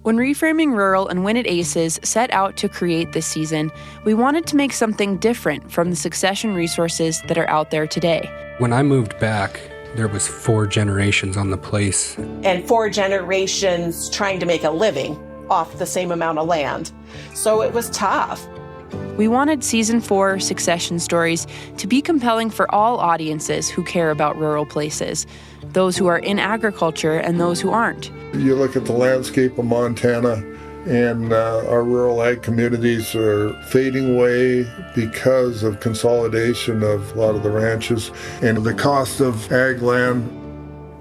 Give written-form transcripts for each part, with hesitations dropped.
When Reframing Rural and Winnett ACES set out to create this season, we wanted to make something different from the succession resources that are out there today. When I moved back, there was 4 generations on the place. And 4 generations trying to make a living off the same amount of land. So it was tough. We wanted Season 4 succession stories to be compelling for all audiences who care about rural places, those who are in agriculture and those who aren't. You look at the landscape of Montana, and our rural ag communities are fading away because of consolidation of a lot of the ranches and the cost of ag land.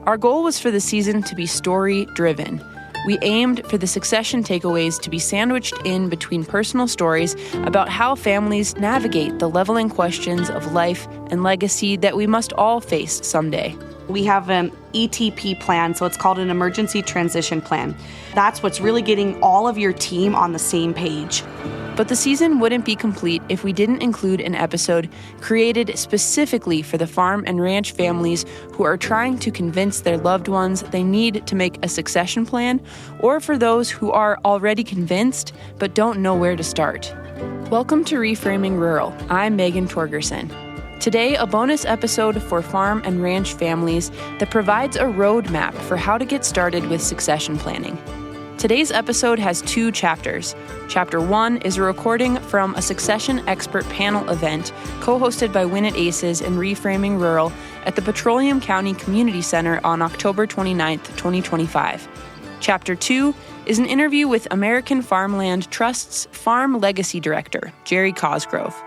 Our goal was for the season to be story-driven. We aimed for the succession takeaways to be sandwiched in between personal stories about how families navigate the leveling questions of life and legacy that we must all face someday. We have an ETP plan, so it's called an Emergency Transition Plan. That's what's really getting all of your team on the same page. But the season wouldn't be complete if we didn't include an episode created specifically for the farm and ranch families who are trying to convince their loved ones they need to make a succession plan, or for those who are already convinced but don't know where to start. Welcome to Reframing Rural. I'm Megan Torgerson. Today, a bonus episode for farm and ranch families that provides a roadmap for how to get started with succession planning. Today's episode has 2 chapters. Chapter 1 is a recording from a succession expert panel event co-hosted by Winnett ACES and Reframing Rural at the Petroleum County Community Center on October 29, 2025. Chapter 2 is an interview with American Farmland Trust's Farm Legacy Director, Jerry Cosgrove.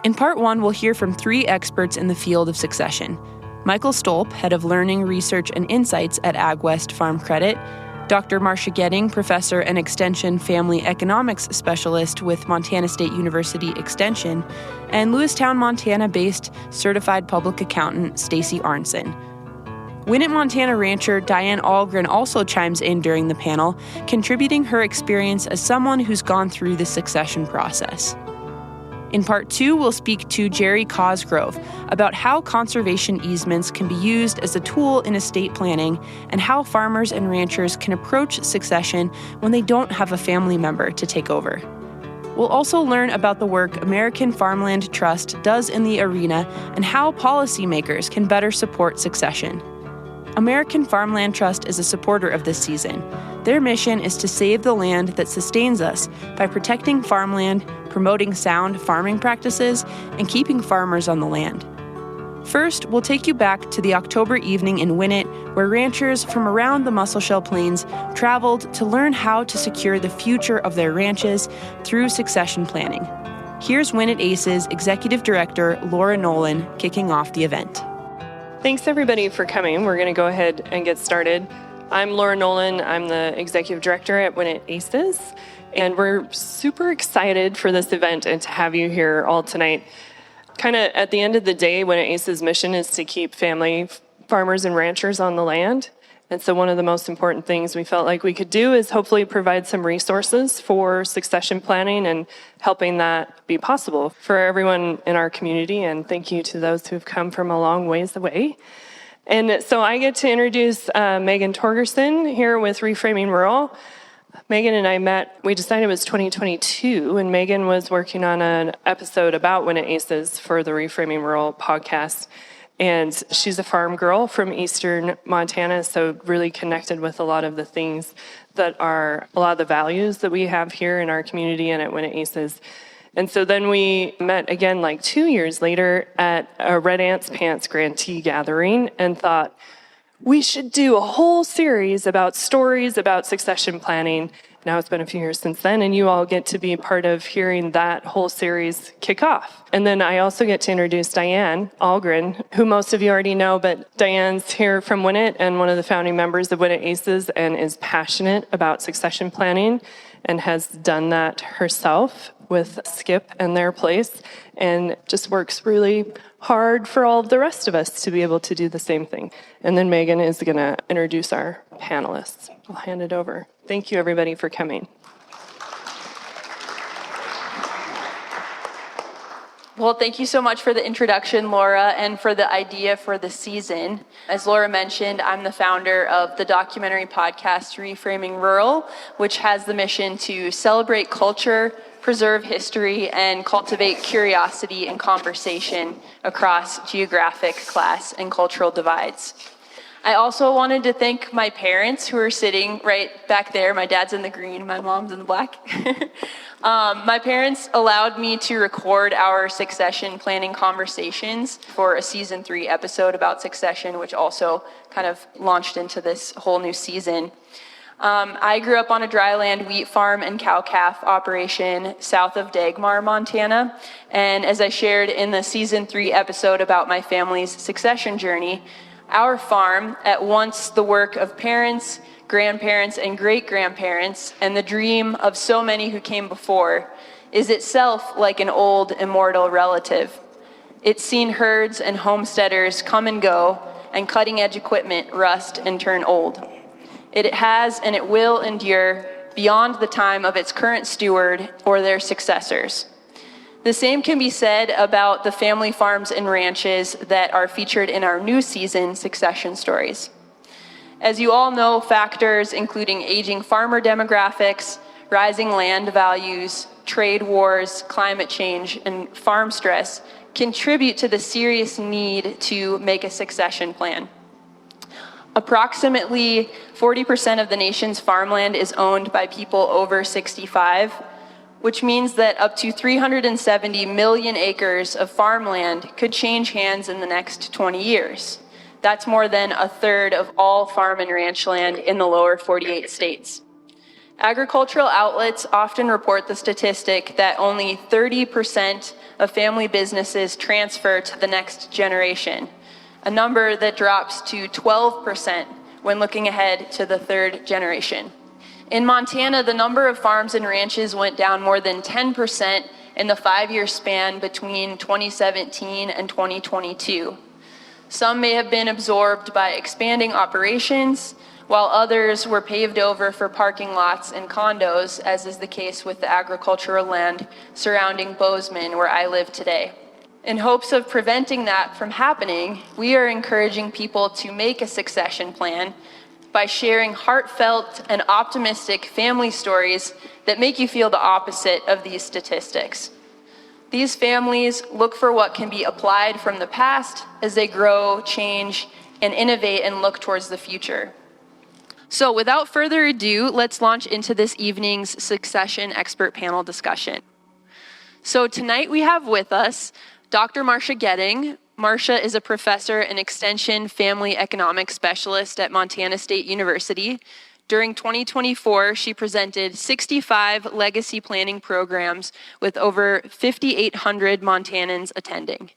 In Part 1, we'll hear from 3 experts in the field of succession. Michael Stolp, Head of Learning, Research, and Insights at AgWest Farm Credit, Dr. Marsha Goetting, Professor and Extension Family Economics Specialist with Montana State University Extension, and Lewistown, Montana-based Certified Public Accountant Stacie Arntzen. Winnett, Montana rancher Diane Ahlgren also chimes in during the panel, contributing her experience as someone who's gone through the succession process. In Part 2, we'll speak to Jerry Cosgrove about how conservation easements can be used as a tool in estate planning and how farmers and ranchers can approach succession when they don't have a family member to take over. We'll also learn about the work American Farmland Trust does in the arena and how policymakers can better support succession. American Farmland Trust is a supporter of this season. Their mission is to save the land that sustains us by protecting farmland, promoting sound farming practices, and keeping farmers on the land. First, we'll take you back to the October evening in Winnett, where ranchers from around the Musselshell Plains traveled to learn how to secure the future of their ranches through succession planning. Here's Winnett ACES Executive Director Laura Nolan kicking off the event. Thanks everybody for coming. We're going to go ahead and get started. I'm Laura Nolan. I'm the Executive Director at Winnett ACES, and we're super excited for this event and to have you here all tonight. Kind of at the end of the day, Winnett ACES' mission is to keep family farmers and ranchers on the land. And so one of the most important things we felt like we could do is hopefully provide some resources for succession planning and helping that be possible for everyone in our community. And thank you to those who've come from a long ways away. And so I get to introduce Megan Torgerson here with Reframing Rural. Megan and I met, we decided it was 2022, and Megan was working on an episode about Winnett ACES for the Reframing Rural podcast. And she's a farm girl from eastern Montana, so really connected with a lot of the things that are a lot of the values that we have here in our community and at Winnett ACES. And so then we met again like 2 years later at a Red Ants Pants grantee gathering and thought, we should do a whole series about stories about succession planning. Now it's been a few years since then, and you all get to be part of hearing that whole series kick off. And then I also get to introduce Diane Ahlgren, who most of you already know, but Diane's here from Winnett and one of the founding members of Winnett ACES and is passionate about succession planning and has done that herself with Skip and their place and just works really hard for all of the rest of us to be able to do the same thing. And then Megan is going to introduce our panelists. I'll hand it over. Thank you, everybody, for coming. Well, thank you so much for the introduction, Laura, and for the idea for the season. As Laura mentioned, I'm the founder of the documentary podcast Reframing Rural, which has the mission to celebrate culture, preserve history, and cultivate curiosity and conversation across geographic, class, and cultural divides. I also wanted to thank my parents who are sitting right back there. My dad's in the green, my mom's in the black. My parents allowed me to record our succession planning conversations for a season 3 episode about succession, which also kind of launched into this whole new season. I grew up on a dryland wheat farm and cow-calf operation south of Dagmar, Montana. And as I shared in the season 3 episode about my family's succession journey, our farm, at once the work of parents, grandparents, and great-grandparents, and the dream of so many who came before, is itself like an old, immortal relative. It's seen herds and homesteaders come and go, and cutting-edge equipment rust and turn old. It has and it will endure beyond the time of its current steward or their successors. The same can be said about the family farms and ranches that are featured in our new season, Succession Stories. As you all know, factors including aging farmer demographics, rising land values, trade wars, climate change, and farm stress contribute to the serious need to make a succession plan. Approximately 40% of the nation's farmland is owned by people over 65, which means that up to 370 million acres of farmland could change hands in the next 20 years. That's more than a third of all farm and ranch land in the lower 48 states. Agricultural outlets often report the statistic that only 30% of family businesses transfer to the next generation, a number that drops to 12% when looking ahead to the third generation. In Montana, the number of farms and ranches went down more than 10% in the 5-year span between 2017 and 2022. Some may have been absorbed by expanding operations, while others were paved over for parking lots and condos, as is the case with the agricultural land surrounding Bozeman, where I live today. In hopes of preventing that from happening, we are encouraging people to make a succession plan by sharing heartfelt and optimistic family stories that make you feel the opposite of these statistics. These families look for what can be applied from the past as they grow, change, and innovate and look towards the future. So without further ado, let's launch into this evening's succession expert panel discussion. So tonight we have with us Dr. Marsha Goetting. Marsha is a professor and extension family economics specialist at Montana State University. During 2024, she presented 65 legacy planning programs with over 5,800 Montanans attending.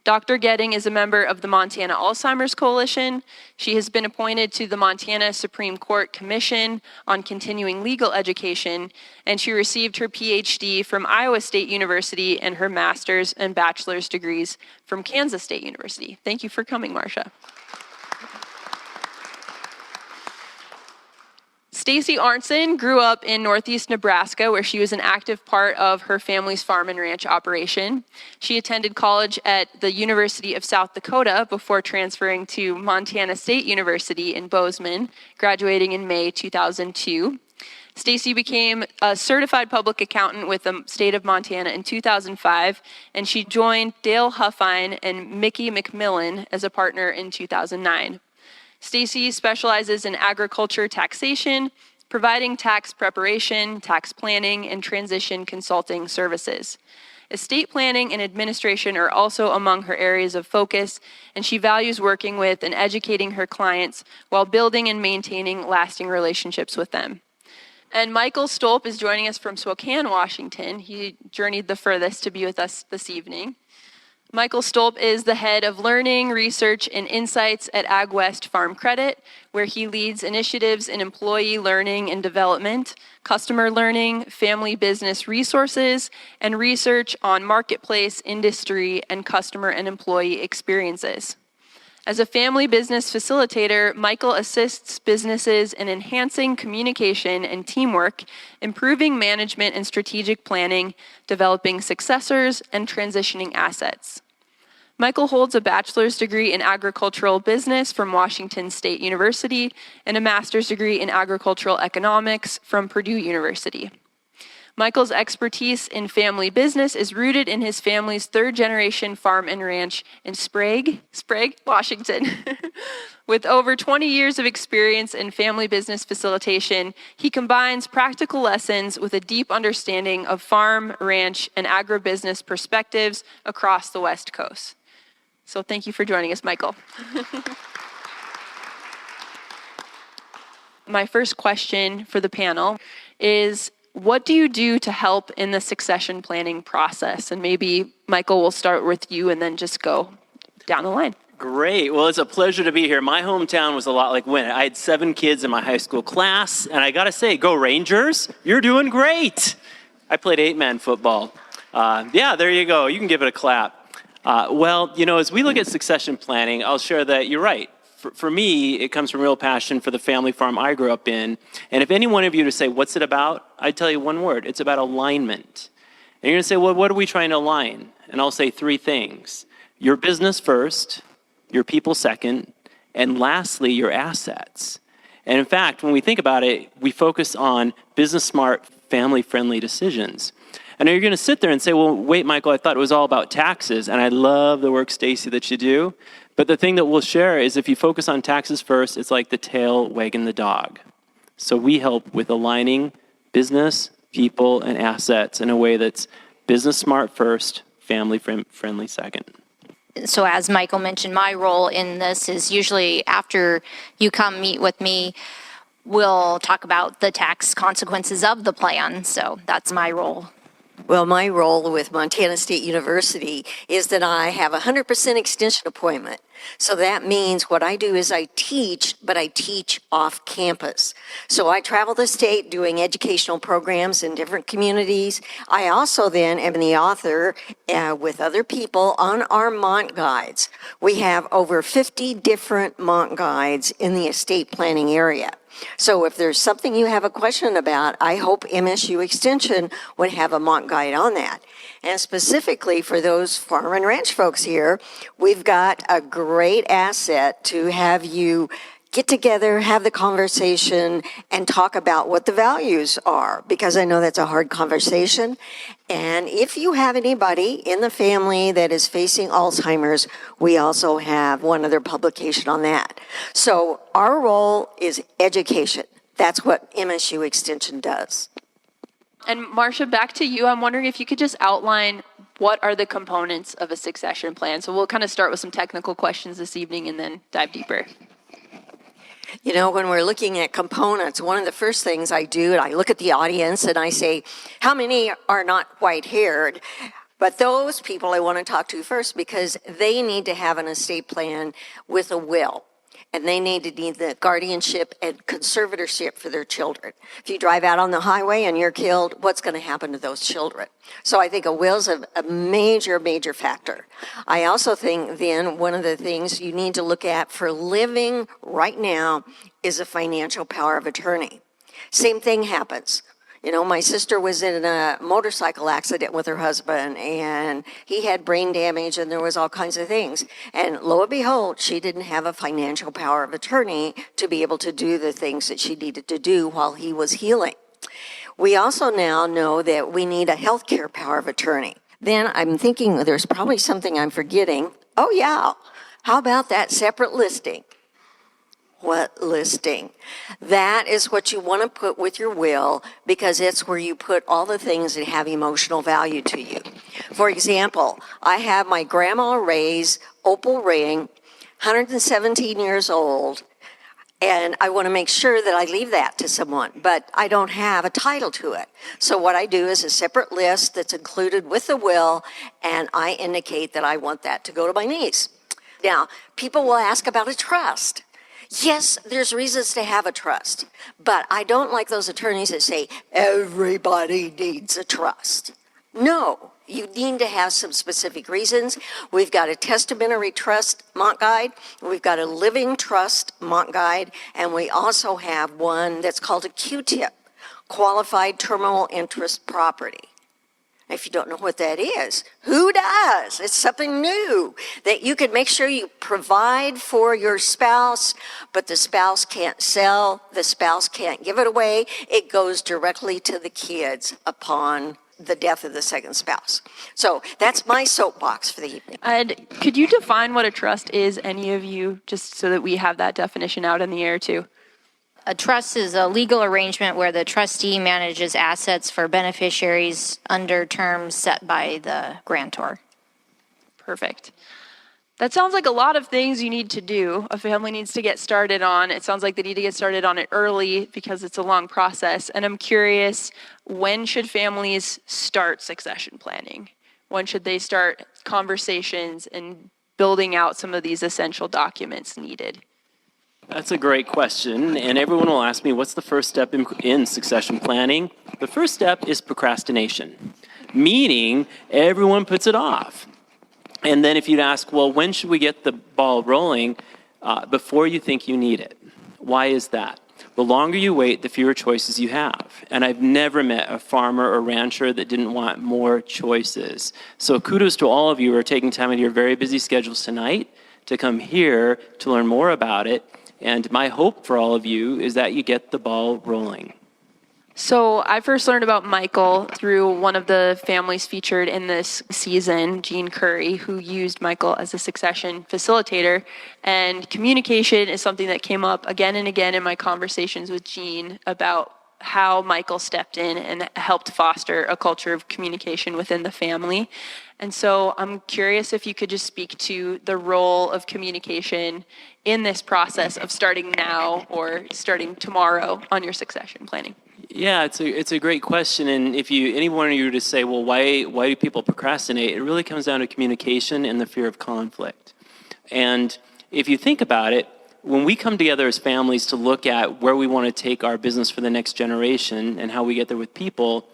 Dr. Goetting is a member of the Montana Alzheimer's Coalition. She has been appointed to the Montana Supreme Court Commission on Continuing Legal Education, and she received her PhD from Iowa State University and her master's and bachelor's degrees from Kansas State University. Thank you for coming, Marsha. Stacie Arntzen grew up in northeast Nebraska, where she was an active part of her family's farm and ranch operation. She attended college at the University of South Dakota before transferring to Montana State University in Bozeman, graduating in May 2002. Stacie became a certified public accountant with the state of Montana in 2005, and she joined Dale Huffine and Mickey McMillan as a partner in 2009. Stacie specializes in agriculture taxation, providing tax preparation, tax planning, and transition consulting services. Estate planning and administration are also among her areas of focus, and she values working with and educating her clients while building and maintaining lasting relationships with them. And Michael Stolp is joining us from Spokane, Washington. He journeyed the furthest to be with us this evening. Michael Stolp is the head of learning, research, and insights at AgWest Farm Credit, where he leads initiatives in employee learning and development, customer learning, family business resources, and research on marketplace, industry, and customer and employee experiences. As a family business facilitator, Michael assists businesses in enhancing communication and teamwork, improving management and strategic planning, developing successors, and transitioning assets. Michael holds a bachelor's degree in agricultural business from Washington State University and a master's degree in agricultural economics from Purdue University. Michael's expertise in family business is rooted in his family's third-generation farm and ranch in Sprague, Washington. With over 20 years of experience in family business facilitation, he combines practical lessons with a deep understanding of farm, ranch, and agribusiness perspectives across the West Coast. So thank you for joining us, Michael. My first question for the panel is, what do you do to help in the succession planning process? And maybe, Michael, we'll start with you and then just go down the line. Great. Well, it's a pleasure to be here. My hometown was a lot like Winnett. I had 7 kids in my high school class, and I got to say, go Rangers. You're doing great. I played 8-man football. Yeah, there you go. You can give it a clap. Well, as we look at succession planning, I'll share that you're right. For me, it comes from real passion for the family farm I grew up in. And if any one of you to say, what's it about? I'd tell you one word. It's about alignment. And you're going to say, well, what are we trying to align? And I'll say 3 things. Your business first, your people second, and lastly, your assets. And in fact, when we think about it, we focus on business smart, family-friendly decisions. And you're going to sit there and say, well, wait, Michael, I thought it was all about taxes. And I love the work, Stacie, that you do. But the thing that we'll share is if you focus on taxes first, it's like the tail wagging the dog. So we help with aligning business, people, and assets in a way that's business smart first, family friendly second. So as Michael mentioned, my role in this is usually after you come meet with me, we'll talk about the tax consequences of the plan. So that's my role. Well, my role with Montana State University is that I have a 100% extension appointment. So that means what I do is I teach, but I teach off campus. So I travel the state doing educational programs in different communities. I also then am the author with other people on our Mont guides. We have over 50 different Mont guides in the estate planning area. So if there's something you have a question about, I hope MSU Extension would have a Mont guide on that. And specifically for those farm and ranch folks here, we've got a great asset to have you get together, have the conversation, and talk about what the values are, because I know that's a hard conversation. And if you have anybody in the family that is facing Alzheimer's, we also have one other publication on that. So our role is education. That's what MSU Extension does. And Marsha, back to you. I'm wondering if you could just outline what are the components of a succession plan. So we'll kind of start with some technical questions this evening and then dive deeper. You know, when we're looking at components, one of the first things I do, and I look at the audience and I say, how many are not white-haired? But those people I want to talk to first because they need to have an estate plan with a will. And they need the guardianship and conservatorship for their children. If you drive out on the highway and you're killed, what's going to happen to those children? So I think a will's a major, major factor. I also think then one of the things you need to look at for living right now is a financial power of attorney. Same thing happens. You know, my sister was in a motorcycle accident with her husband, and he had brain damage, and there was all kinds of things. And lo and behold, she didn't have a financial power of attorney to be able to do the things that she needed to do while he was healing. We also now know that we need a healthcare power of attorney. Then I'm thinking there's probably something I'm forgetting. Oh, yeah. How about that separate listing? What listing? That is what you want to put with your will because it's where you put all the things that have emotional value to you. For example, I have my Grandma Ray's opal ring, 117 years old, and I want to make sure that I leave that to someone, but I don't have a title to it. So what I do is a separate list that's included with the will, and I indicate that I want that to go to my niece. Now, people will ask about a trust. Yes, there's reasons to have a trust, but I don't like those attorneys that say everybody needs a trust. No. You need to have some specific reasons. We've got a testamentary trust Mont Guide, we've got a living trust Mont Guide, and we also have one that's called a Q-tip, qualified terminal interest property. If you don't know what that is, who does? It's something new that you can make sure you provide for your spouse, but the spouse can't sell, the spouse can't give it away. It goes directly to the kids upon the death of the second spouse. So that's my soapbox for the evening. And could you define what a trust is, any of you, just so that we have that definition out in the air too? A trust is a legal arrangement where the trustee manages assets for beneficiaries under terms set by the grantor. Perfect. That sounds like a lot of things you need to do. A family needs to get started on. It sounds like they need to get started on it early because it's a long process. And I'm curious, when should families start succession planning? When should they start conversations and building out some of these essential documents needed? That's a great question, and everyone will ask me, what's the first step in succession planning? The first step is procrastination, meaning everyone puts it off. And then if you'd ask, well, when should we get the ball rolling? Before you think you need it. Why is that? The longer you wait, the fewer choices you have. And I've never met a farmer or rancher that didn't want more choices. So kudos to all of you who are taking time out of your very busy schedules tonight to come here to learn more about it. And my hope for all of you is that you get the ball rolling. So I first learned about Michael through one of the families featured in this season, Jean Curry, who used Michael as a succession facilitator. And communication is something that came up again and again in my conversations with Jean about how Michael stepped in and helped foster a culture of communication within the family. And so I'm curious if you could just speak to the role of communication in this process of starting now or starting tomorrow on your succession planning. Yeah, it's a great question, and if any one of you were to say, well, why do people procrastinate? It really comes down to communication and the fear of conflict. And if you think about it, when we come together as families to look at where we want to take our business for the next generation and how we get there with people,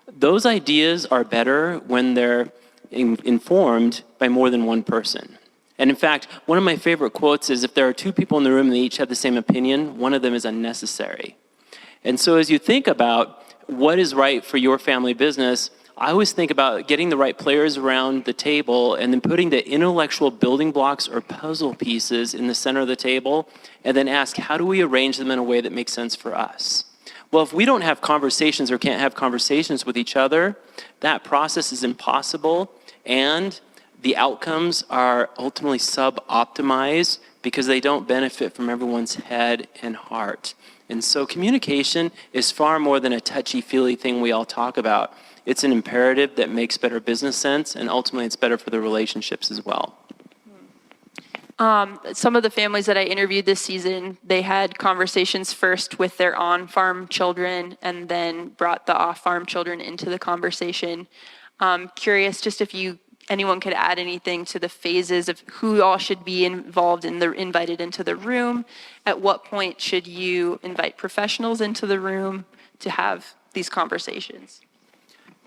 those ideas are better when they're informed by more than one person. And in fact, one of my favorite quotes is, if there are two people in the room and they each have the same opinion, one of them is unnecessary. And so as you think about what is right for your family business, I always think about getting the right players around the table and then putting the intellectual building blocks or puzzle pieces in the center of the table, and then ask, how do we arrange them in a way that makes sense for us? Well, if we don't have conversations or can't have conversations with each other, that process is impossible, and the outcomes are ultimately sub-optimized because they don't benefit from everyone's head and heart. And so communication is far more than a touchy-feely thing we all talk about. It's an imperative that makes better business sense, and ultimately it's better for the relationships as well. Some of the families that I interviewed this season, they had conversations first with their on-farm children and then brought the off-farm children into the conversation. Curious just if anyone could add anything to the phases of who all should be involved invited into the room. At what point should you invite professionals into the room to have these conversations?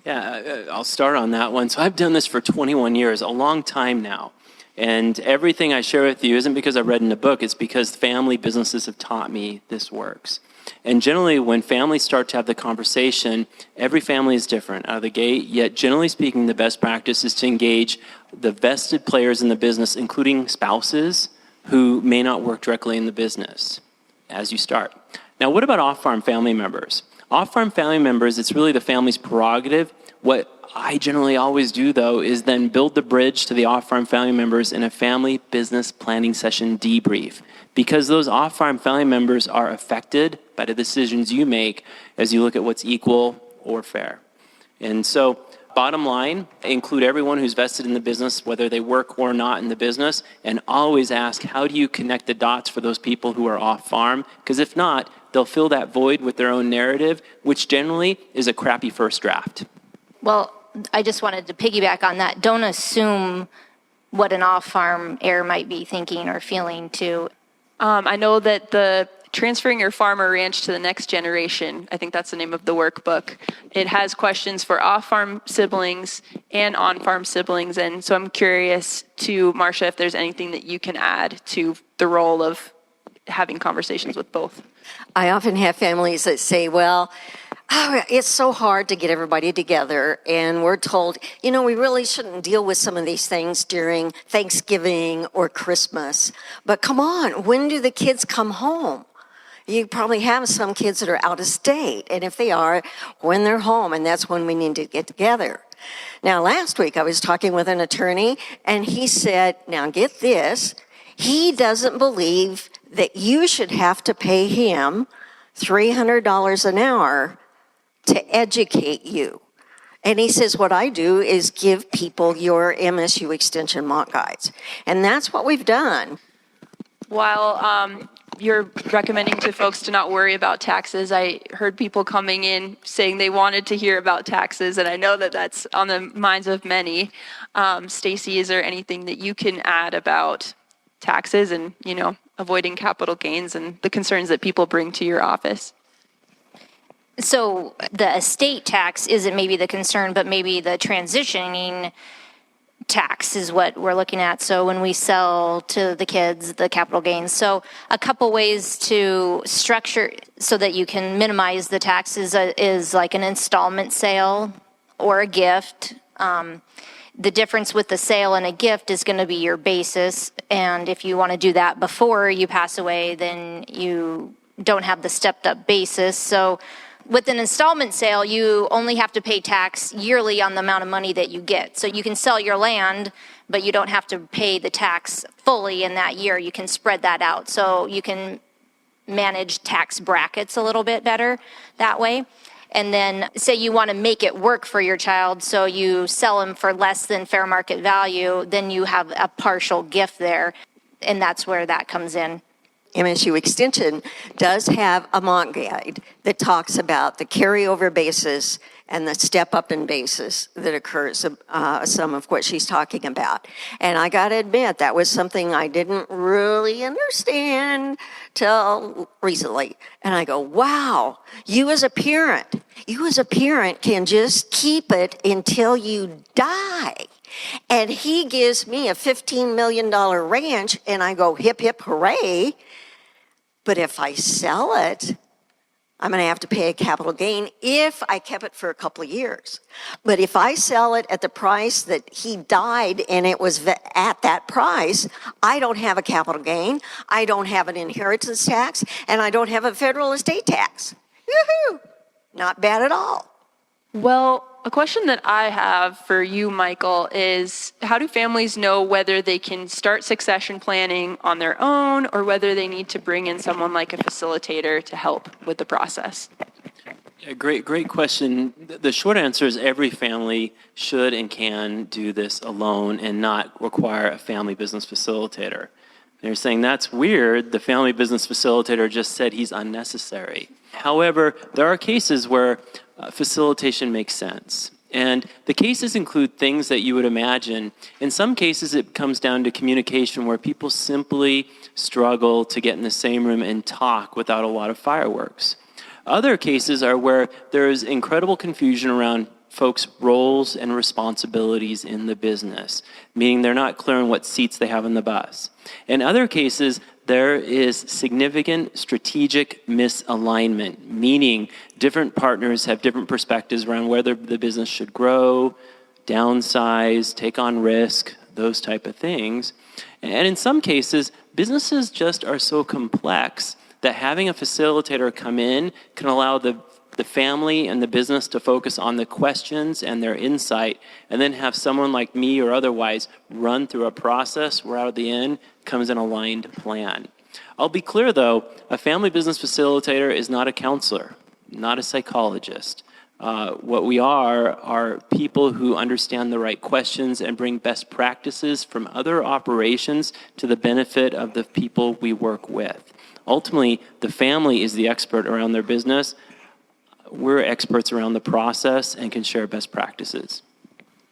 Yeah, I'll start on that one. So I've done this for 21 years, a long time now. And everything I share with you isn't because I read in a book, it's because family businesses have taught me this works. And generally, when families start to have the conversation, every family is different out of the gate, yet generally speaking, the best practice is to engage the vested players in the business, including spouses who may not work directly in the business as you start. Now, what about off-farm family members? Off-farm family members, it's really the family's prerogative. What I generally always do, though, is then build the bridge to the off-farm family members in a family business planning session debrief, because those off-farm family members are affected by the decisions you make as you look at what's equal or fair. And so, bottom line, include everyone who's vested in the business, whether they work or not in the business, and always ask, how do you connect the dots for those people who are off-farm? Because if not, they'll fill that void with their own narrative, which generally is a crappy first draft. Well, I just wanted to piggyback on that. Don't assume what an off-farm heir might be thinking or feeling too. I know that the Transferring Your Farm or Ranch to the Next Generation. I think that's the name of the workbook. It has questions for off-farm siblings and on-farm siblings. And so I'm curious to Marsha if there's anything that you can add to the role of having conversations with both. I often have families that say, well, it's so hard to get everybody together, and we're told, we really shouldn't deal with some of these things during Thanksgiving or Christmas. But come on, when do the kids come home? You probably have some kids that are out of state, and if they are, when they're home, and that's when we need to get together. Now, last week I was talking with an attorney, and he said, now get this, he doesn't believe that you should have to pay him $300 an hour to educate you. And he says, what I do is give people your MSU Extension mock guides. And that's what we've done. While you're recommending to folks to not worry about taxes, I heard people coming in saying they wanted to hear about taxes, and I know that that's on the minds of many. Stacie, is there anything that you can add about taxes and, avoiding capital gains and the concerns that people bring to your office? So the estate tax isn't maybe the concern, but maybe the transitioning tax is what we're looking at. So when we sell to the kids, the capital gains. So a couple ways to structure so that you can minimize the taxes is like an installment sale or a gift. The difference with the sale and a gift is going to be your basis. And if you want to do that before you pass away, then you don't have the stepped up basis. So with an installment sale, you only have to pay tax yearly on the amount of money that you get. So you can sell your land, but you don't have to pay the tax fully in that year. You can spread that out. So you can manage tax brackets a little bit better that way. And then say you want to make it work for your child, so you sell them for less than fair market value, then you have a partial gift there, and that's where that comes in. MSU Extension does have a mock guide that talks about the carryover basis and the step up in basis that occurs, some of what she's talking about. And I got to admit, that was something I didn't really understand till recently. And I go, wow, you as a parent can just keep it until you die. And he gives me a $15 million ranch, and I go, hip, hip, hooray. But if I sell it, I'm going to have to pay a capital gain if I kept it for a couple of years. But if I sell it at the price that he died and it was at that price, I don't have a capital gain, I don't have an inheritance tax, and I don't have a federal estate tax. Woohoo! Not bad at all. Well, a question that I have for you, Michael, is how do families know whether they can start succession planning on their own or whether they need to bring in someone like a facilitator to help with the process? Yeah, great question. The short answer is every family should and can do this alone and not require a family business facilitator. They're saying that's weird. The family business facilitator just said he's unnecessary. However, there are cases where facilitation makes sense. And the cases include things that you would imagine. In some cases, it comes down to communication where people simply struggle to get in the same room and talk without a lot of fireworks. Other cases are where there is incredible confusion around folks' roles and responsibilities in the business, meaning they're not clear on what seats they have on the bus. In other cases, there is significant strategic misalignment, meaning different partners have different perspectives around whether the business should grow, downsize, take on risk, those type of things. And in some cases, businesses just are so complex that having a facilitator come in can allow the family and the business to focus on the questions and their insight, and then have someone like me or otherwise run through a process where out at the end comes an aligned plan. I'll be clear though, a family business facilitator is not a counselor, not a psychologist. What we are people who understand the right questions and bring best practices from other operations to the benefit of the people we work with. Ultimately, the family is the expert around their business. We're experts around the process and can share best practices.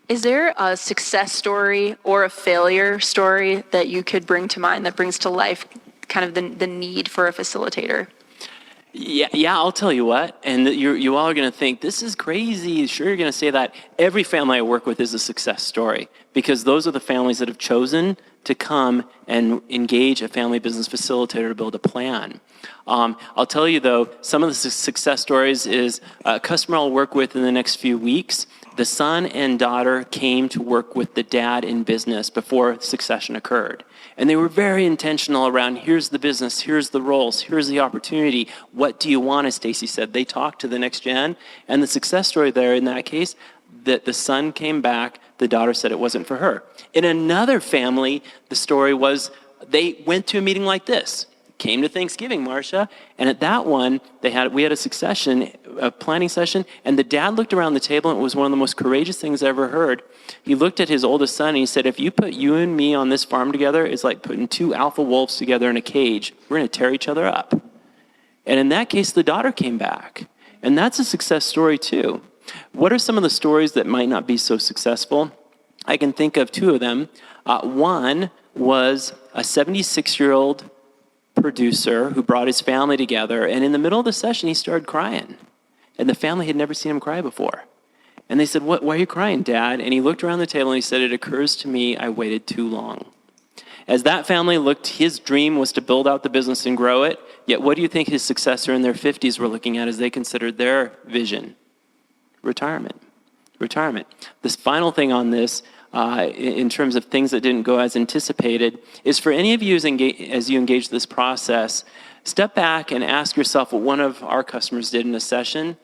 Is there a success story or a failure story that you could bring to mind that brings to life kind of the need for a facilitator? Yeah, I'll tell you what, and you all are going to think, this is crazy. Sure, you're going to say that. Every family I work with is a success story, because those are the families that have chosen to come and engage a family business facilitator to build a plan. I'll tell you, though, some of the success stories is a customer I'll work with in the next few weeks. The son and daughter came to work with the dad in business before succession occurred. And they were very intentional around, here's the business, here's the roles, here's the opportunity. What do you want, as Stacie said? They talked to the next gen. And the success story there in that case, that the son came back, the daughter said it wasn't for her. In another family, the story was they went to a meeting like this. Came to Thanksgiving, Marsha, and at that one, we had a planning session, and the dad looked around the table, and it was one of the most courageous things I ever heard. He looked at his oldest son, and he said, if you put you and me on this farm together, it's like putting two alpha wolves together in a cage. We're going to tear each other up. And in that case, the daughter came back, and that's a success story, too. What are some of the stories that might not be so successful? I can think of two of them. One was a 76-year-old producer who brought his family together, and in the middle of the session he started crying, and the family had never seen him cry before. And they said, why are you crying, Dad? And he looked around the table and he said, it occurs to me I waited too long. As that family looked, his dream was to build out the business and grow it, yet what do you think his successor in their 50s were looking at as they considered their vision? Retirement. This final thing on this, in terms of things that didn't go as anticipated, is for any of you as you engage this process, step back and ask yourself what one of our customers did in a session.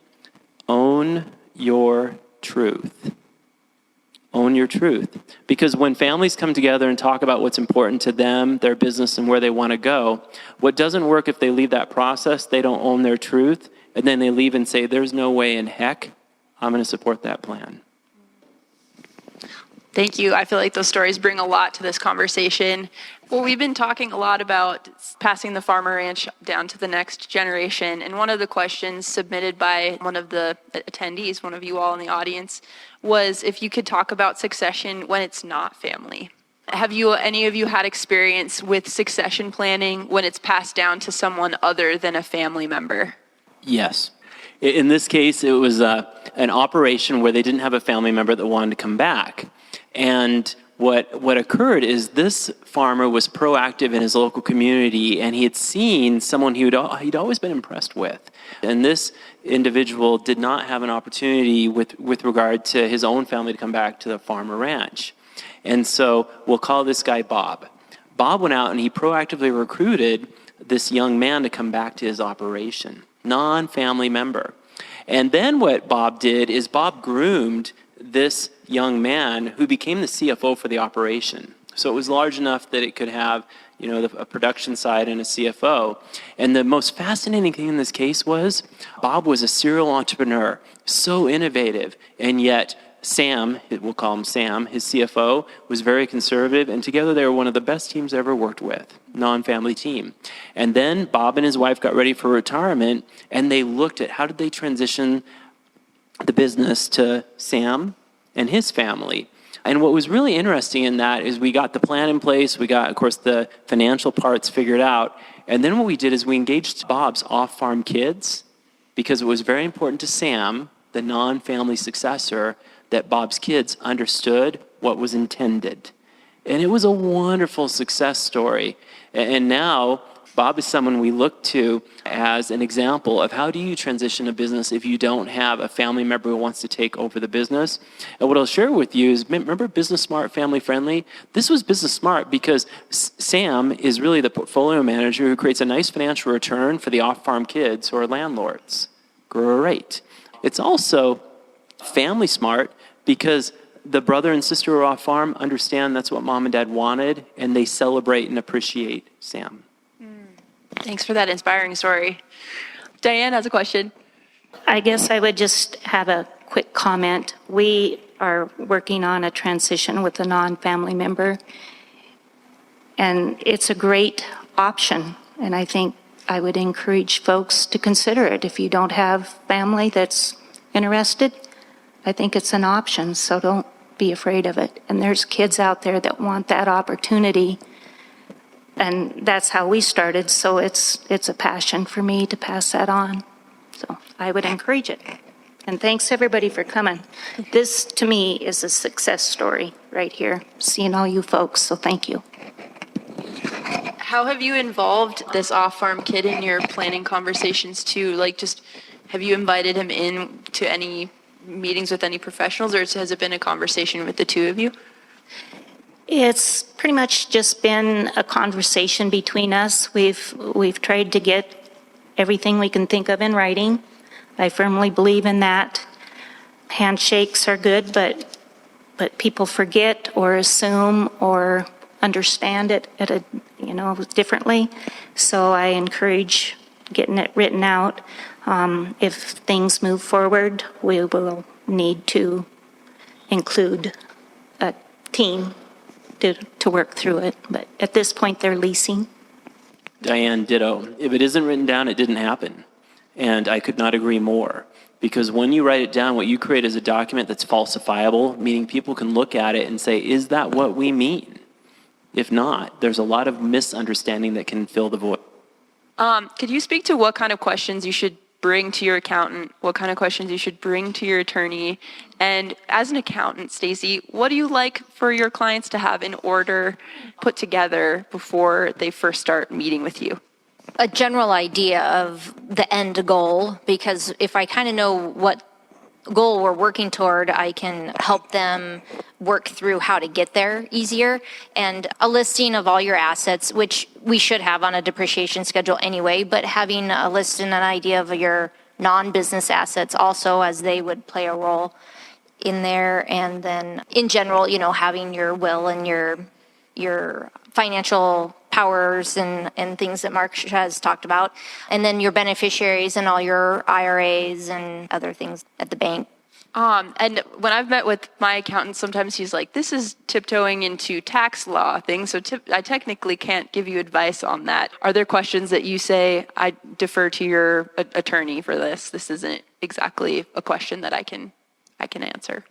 Own your truth. Own your truth. Because when families come together and talk about what's important to them, their business, and where they want to go, what doesn't work if they leave that process, they don't own their truth, and then they leave and say, there's no way in heck I'm going to support that plan. Thank you. I feel like those stories bring a lot to this conversation. Well, we've been talking a lot about passing the farm or ranch down to the next generation. And one of the questions submitted by one of the attendees, one of you all in the audience, was if you could talk about succession when it's not family. Have any of you had experience with succession planning when it's passed down to someone other than a family member? Yes. In this case, it was an operation where they didn't have a family member that wanted to come back. And what occurred is this farmer was proactive in his local community, and he had seen someone he'd always been impressed with. And this individual did not have an opportunity with regard to his own family to come back to the farm or ranch. And so we'll call this guy Bob. Bob went out and he proactively recruited this young man to come back to his operation, non-family member. And then what Bob did is Bob groomed this young man who became the CFO for the operation. So it was large enough that it could have, a production side and a CFO. And the most fascinating thing in this case was Bob was a serial entrepreneur, so innovative, and yet Sam, we'll call him Sam, his CFO, was very conservative, and together they were one of the best teams I ever worked with, non-family team. And then Bob and his wife got ready for retirement, and they looked at how did they transition the business to Sam and his family. And what was really interesting in that is we got the plan in place, we got, of course, the financial parts figured out, and then what we did is we engaged Bob's off-farm kids, because it was very important to Sam, the non-family successor, that Bob's kids understood what was intended. And it was a wonderful success story. And now Bob is someone we look to as an example of how do you transition a business if you don't have a family member who wants to take over the business. And what I'll share with you is, remember Business Smart, Family Friendly? This was Business Smart because Sam is really the portfolio manager who creates a nice financial return for the off-farm kids who are landlords. Great. It's also Family Smart because the brother and sister who are off farm understand that's what mom and dad wanted, and they celebrate and appreciate Sam. Thanks for that inspiring story. Diane has a question. I guess I would just have a quick comment. We are working on a transition with a non-family member, and it's a great option, and I think I would encourage folks to consider it. If you don't have family that's interested, I think it's an option, so don't be afraid of it. And there's kids out there that want that opportunity And that's how we started, so it's a passion for me to pass that on. So I would encourage it. And thanks everybody for coming. This to me is a success story right here, seeing all you folks, so thank you. How have you involved this off-farm kid in your planning conversations too? Like, just have you invited him in to any meetings with any professionals, or has it been a conversation with the two of you? It's pretty much just been a conversation between us. We've tried to get everything we can think of in writing. I firmly believe in that. Handshakes are good, but people forget or assume or understand it differently. So I encourage getting it written out. If things move forward, we will need to include a team to work through it. But at this point, they're leasing. Diane, ditto. If it isn't written down, it didn't happen. And I could not agree more. Because when you write it down, what you create is a document that's falsifiable, meaning people can look at it and say, is that what we mean? If not, there's a lot of misunderstanding that can fill the void. Could you speak to what kind of questions you should bring to your accountant, what kind of questions you should bring to your attorney? And as an accountant, Stacie, what do you like for your clients to have in order put together before they first start meeting with you? A general idea of the end goal, because if I kind of know what goal we're working toward, I can help them work through how to get there easier. And a listing of all your assets, which we should have on a depreciation schedule anyway, but having a list and an idea of your non-business assets also, as they would play a role in there. And then in general, having your will and your financial powers and things that Marsha has talked about, and then your beneficiaries and all your IRAs and other things at the bank. And when I've met with my accountant, sometimes he's like, this is tiptoeing into tax law things, so I technically can't give you advice on that. Are there questions that you say, I defer to your attorney for this? This isn't exactly a question that I can answer.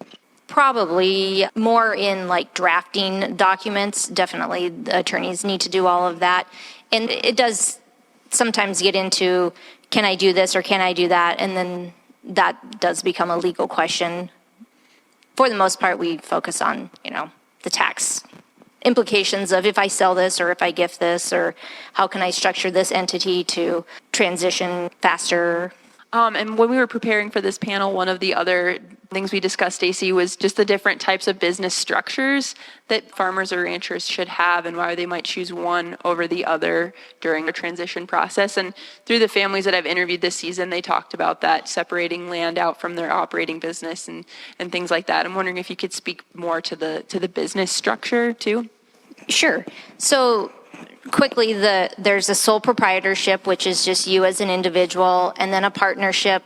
Probably more in like drafting documents. Definitely the attorneys need to do all of that. And it does sometimes get into, can I do this or can I do that? And then that does become a legal question. For the most part, we focus on, the tax implications of if I sell this or if I gift this, or how can I structure this entity to transition faster. And when we were preparing for this panel, one of the other things we discussed, Stacie, was just the different types of business structures that farmers or ranchers should have and why they might choose one over the other during the transition process. And through the families that I've interviewed this season, they talked about that, separating land out from their operating business and things like that. I'm wondering if you could speak more to the business structure too. Sure. So quickly, there's a sole proprietorship, which is just you as an individual, and then a partnership,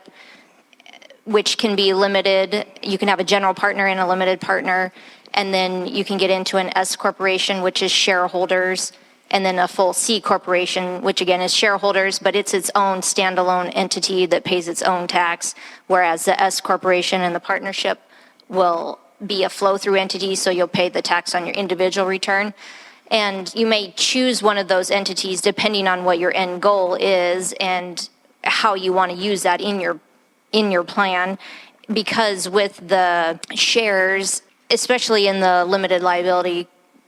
which can be limited. You can have a general partner and a limited partner, and then you can get into an S corporation, which is shareholders, and then a full C corporation, which again is shareholders, but it's its own standalone entity that pays its own tax, whereas the S corporation and the partnership will be a flow-through entity, so you'll pay the tax on your individual return. And you may choose one of those entities depending on what your end goal is and how you want to use that in your plan. Because with the shares, especially in the limited liability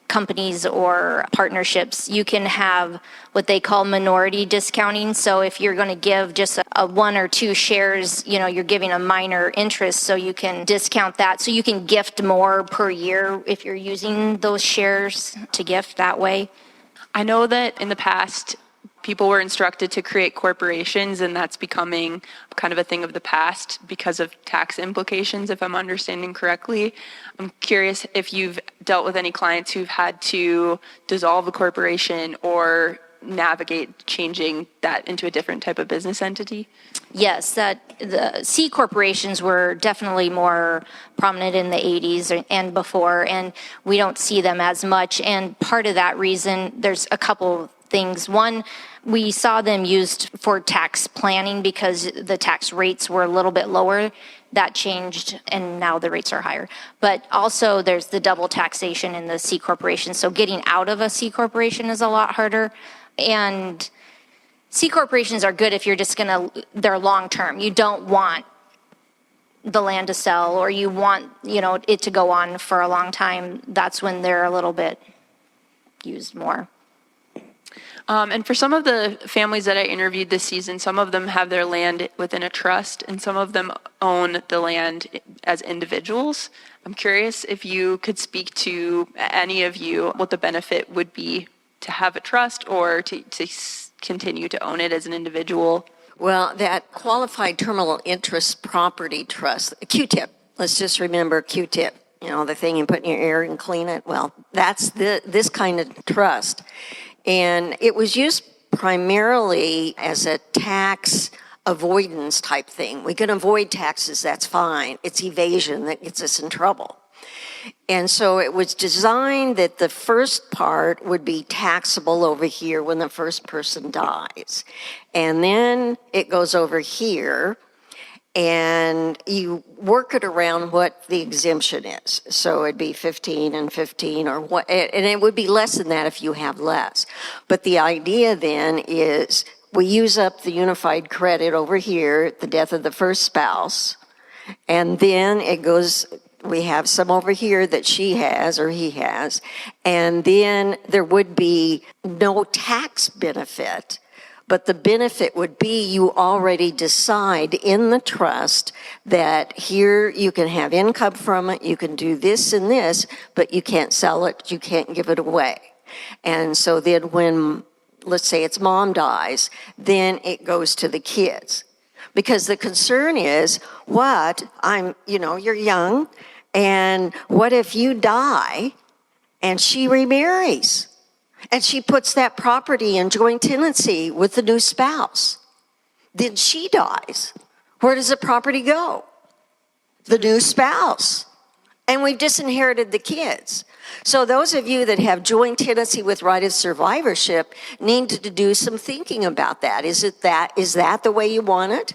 companies or partnerships, you can have what they call minority discounting. So if you're going to give just a one or two shares, you're giving a minor interest, so you can discount that. So you can gift more per year if you're using those shares to gift that way. I know that in the past, people were instructed to create corporations, and that's becoming kind of a thing of the past because of tax implications, if I'm understanding correctly. I'm curious if you've dealt with any clients who've had to dissolve a corporation or navigate changing that into a different type of business entity? Yes, the C corporations were definitely more prominent in the 80s and before, and we don't see them as much. And part of that reason, there's a couple things. One, we saw them used for tax planning because the tax rates were a little bit lower. That changed, and now the rates are higher. But also there's the double taxation in the C corporation. So getting out of a C corporation is a lot harder. And C corporations are good if you're just they're long term. You don't want the land to sell, or you want, it to go on for a long time. That's when they're a little bit used more. And for some of the families that I interviewed this season, some of them have their land within a trust, and some of them own the land as individuals. I'm curious if you could speak to, any of you, what the benefit would be to have a trust or to continue to own it as an individual. Well, that qualified terminal interest property trust, Q-tip, let's just remember Q-tip, the thing you put in your ear and clean it. Well, that's this kind of trust. And it was used primarily as a tax avoidance type thing. We can avoid taxes, that's fine. It's evasion that gets us in trouble. And so it was designed that the first part would be taxable over here when the first person dies. And then it goes over here, and you work it around what the exemption is. So it'd be 15 and 15 or what, and it would be less than that if you have less. But the idea then is we use up the unified credit over here at the death of the first spouse, and then it goes, we have some over here that she has or he has, and then there would be no tax benefit, but the benefit would be you already decide in the trust that here you can have income from it, you can do this and this, but you can't sell it, you can't give it away. And so then when, let's say it's mom dies, then it goes to the kids. Because the concern is, you're young, and what if you die and she remarries and she puts that property in joint tenancy with the new spouse? Then she dies. Where does the property go? The new spouse. And we've disinherited the kids. So those of you that have joint tenancy with right of survivorship need to do some thinking about that. Is that the way you want it?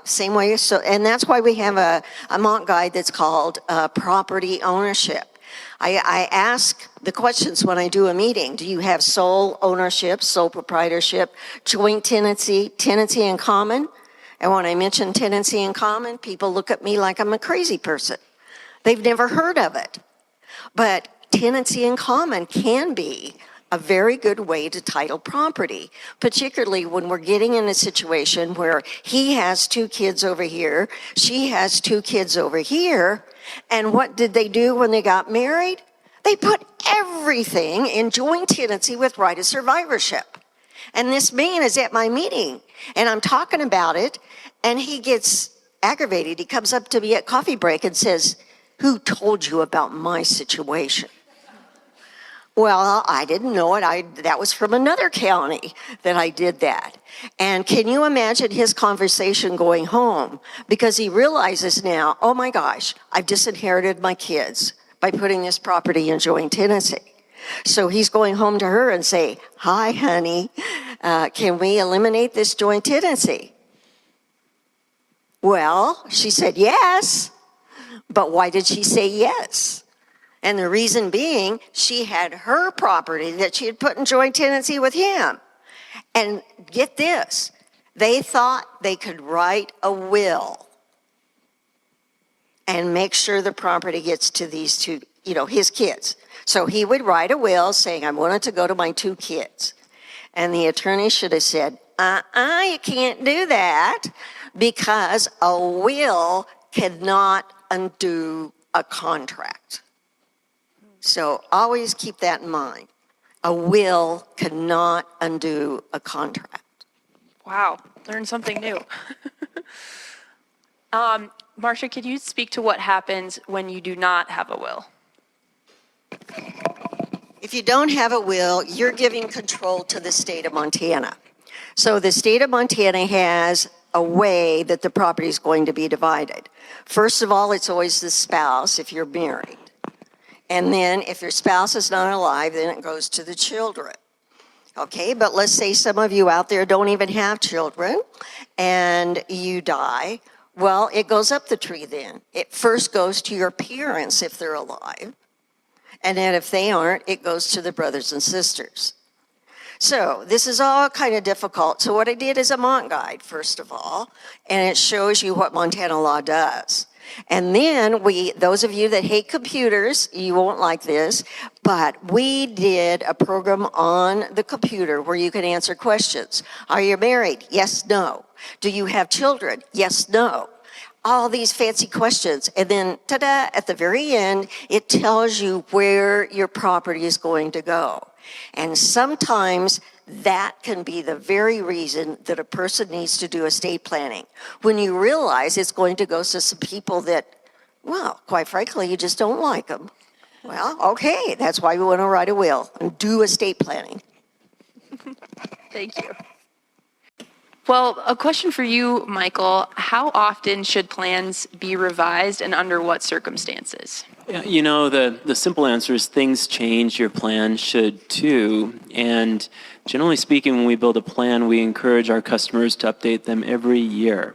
Same way. So, and that's why we have a Mont guide that's called property ownership. I ask the questions when I do a meeting. Do you have sole ownership, sole proprietorship, joint tenancy, tenancy in common? And when I mention tenancy in common, people look at me like I'm a crazy person. They've never heard of it. But tenancy in common can be a very good way to title property, particularly when we're getting in a situation where he has 2 kids over here, she has 2 kids over here, and what did they do when they got married? They put everything in joint tenancy with right of survivorship. And this man is at my meeting, and I'm talking about it, and he gets aggravated. He comes up to me at coffee break and says, "Who told you about my situation?" Well, I didn't know it. That was from another county that I did that. And can you imagine his conversation going home? Because he realizes now, oh my gosh, I've disinherited my kids by putting this property in joint tenancy. So he's going home to her and say, "Hi, honey, can we eliminate this joint tenancy?" Well, she said yes. But why did she say yes? And the reason being, she had her property that she had put in joint tenancy with him. And get this, they thought they could write a will and make sure the property gets to these 2, his kids. So he would write a will saying, "I want it to go to my 2 kids." And the attorney should have said, you can't do that because a will cannot undo a contract. So always keep that in mind. A will cannot undo a contract. Wow, learned something new. Marsha, could you speak to what happens when you do not have a will? If you don't have a will, you're giving control to the state of Montana. So the state of Montana has a way that the property is going to be divided. First of all, it's always the spouse if you're married. And then if your spouse is not alive, then it goes to the children. Okay, but let's say some of you out there don't even have children and you die. Well, it goes up the tree then. It first goes to your parents if they're alive. And then if they aren't, it goes to the brothers and sisters. So this is all kind of difficult. So what I did is a Mont Guide, first of all, and it shows you what Montana law does. And then those of you that hate computers, you won't like this, but we did a program on the computer where you can answer questions. Are you married? Yes, no. Do you have children? Yes, no. All these fancy questions. And then, ta-da, at the very end, it tells you where your property is going to go. And sometimes that can be the very reason that a person needs to do estate planning. When you realize it's going to go to some people that, well, quite frankly, you just don't like them. Well, okay, that's why we want to write a will and do estate planning. Thank you. Well, a question for you, Michael. How often should plans be revised and under what circumstances? You know, the simple answer is things change, your plan should too. And generally speaking, when we build a plan, we encourage our customers to update them every year.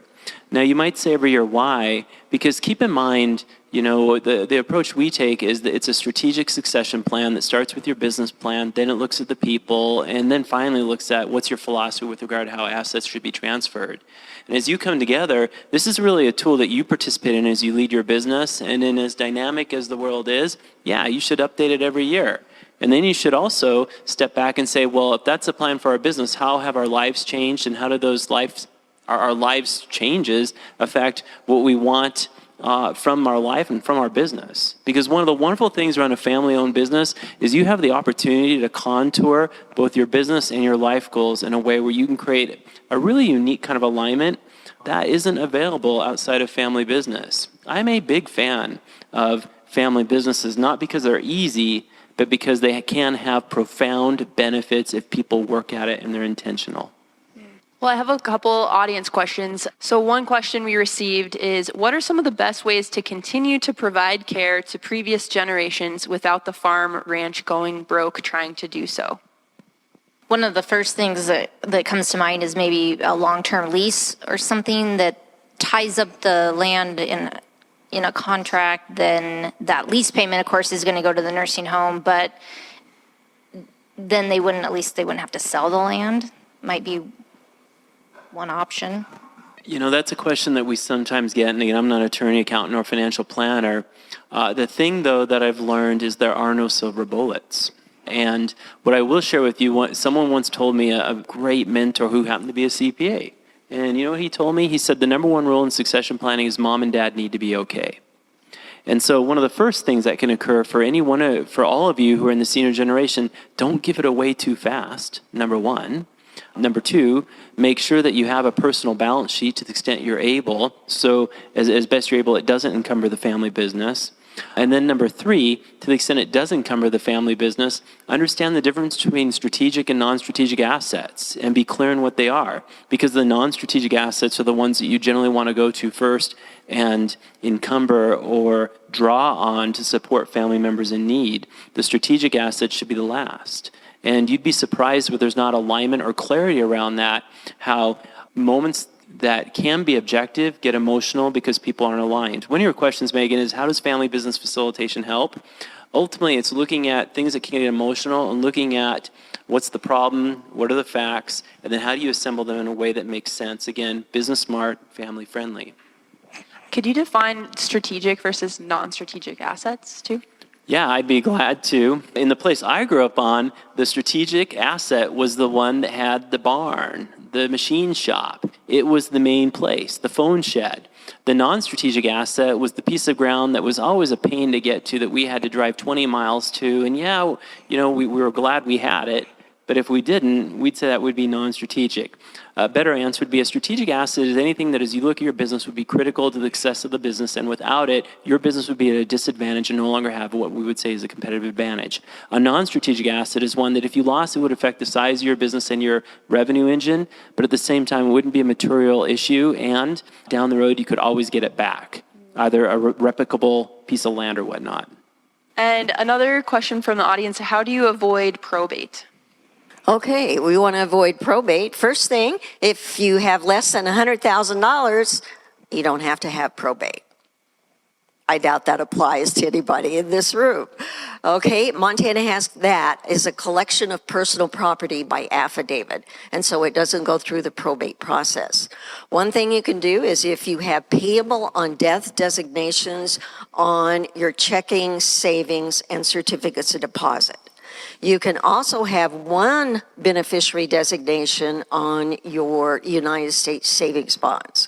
Now, you might say every year, why? Because keep in mind, you know, the approach we take is that it's a strategic succession plan that starts with your business plan, then it looks at the people, and then finally looks at what's your philosophy with regard to how assets should be transferred. And as you come together, this is really a tool that you participate in as you lead your business, and in as dynamic as the world is, yeah, you should update it every year. And then you should also step back and say, well, if that's a plan for our business, how have our lives changed, and how do those our lives changes affect what we want from our life and from our business? Because one of the wonderful things around a family-owned business is you have the opportunity to contour both your business and your life goals in a way where you can create a really unique kind of alignment that isn't available outside of family business. I'm a big fan of family businesses, not because they're easy, but because they can have profound benefits if people work at it and they're intentional. Well, I have a couple audience questions. So one question we received is, what are some of the best ways to continue to provide care to previous generations without the farm ranch going broke trying to do so? One of the first things that comes to mind is maybe a long-term lease or something that ties up the land in a contract. Then that lease payment, of course, is going to go to the nursing home, but then they wouldn't have to sell the land. Might be one option. You know, that's a question that we sometimes get, and again, I'm not an attorney, accountant, or financial planner. The thing, though, that I've learned is there are no silver bullets. And what I will share with you, someone once told me, a great mentor who happened to be a CPA. And you know what he told me? He said the number one rule in succession planning is mom and dad need to be okay. And so one of the first things that can occur for all of you who are in the senior generation, don't give it away too fast, number one. Number two, make sure that you have a personal balance sheet to the extent you're able. So as best you're able, it doesn't encumber the family business. And then number three, to the extent it does encumber the family business, understand the difference between strategic and non-strategic assets and be clear in what they are. Because the non-strategic assets are the ones that you generally want to go to first and encumber or draw on to support family members in need. The strategic assets should be the last. And you'd be surprised if there's not alignment or clarity around that, how moments that can be objective get emotional because people aren't aligned. One of your questions, Megan, is how does family business facilitation help? Ultimately, it's looking at things that can get emotional and looking at what's the problem, what are the facts, and then how do you assemble them in a way that makes sense? Again, business smart, family friendly. Could you define strategic versus non-strategic assets too? Yeah, I'd be glad to. In the place I grew up on, the strategic asset was the one that had the barn, the machine shop. It was the main place, the phone shed. The non-strategic asset was the piece of ground that was always a pain to get to that we had to drive 20 miles to. And yeah, you know, we were glad we had it. But if we didn't, we'd say that would be non-strategic. A better answer would be a strategic asset is anything that as you look at your business would be critical to the success of the business, and without it, your business would be at a disadvantage and no longer have what we would say is a competitive advantage. A non-strategic asset is one that if you lost, it would affect the size of your business and your revenue engine, but at the same time, it wouldn't be a material issue, and down the road, you could always get it back, either a replicable piece of land or whatnot. And another question from the audience, how do you avoid probate? Okay, we want to avoid probate. First thing, if you have less than $100,000, you don't have to have probate. I doubt that applies to anybody in this room. Okay, Montana has that as a collection of personal property by affidavit, and so it doesn't go through the probate process. One thing you can do is if you have payable on death designations on your checking, savings, and certificates of deposit. You can also have one beneficiary designation on your United States savings bonds.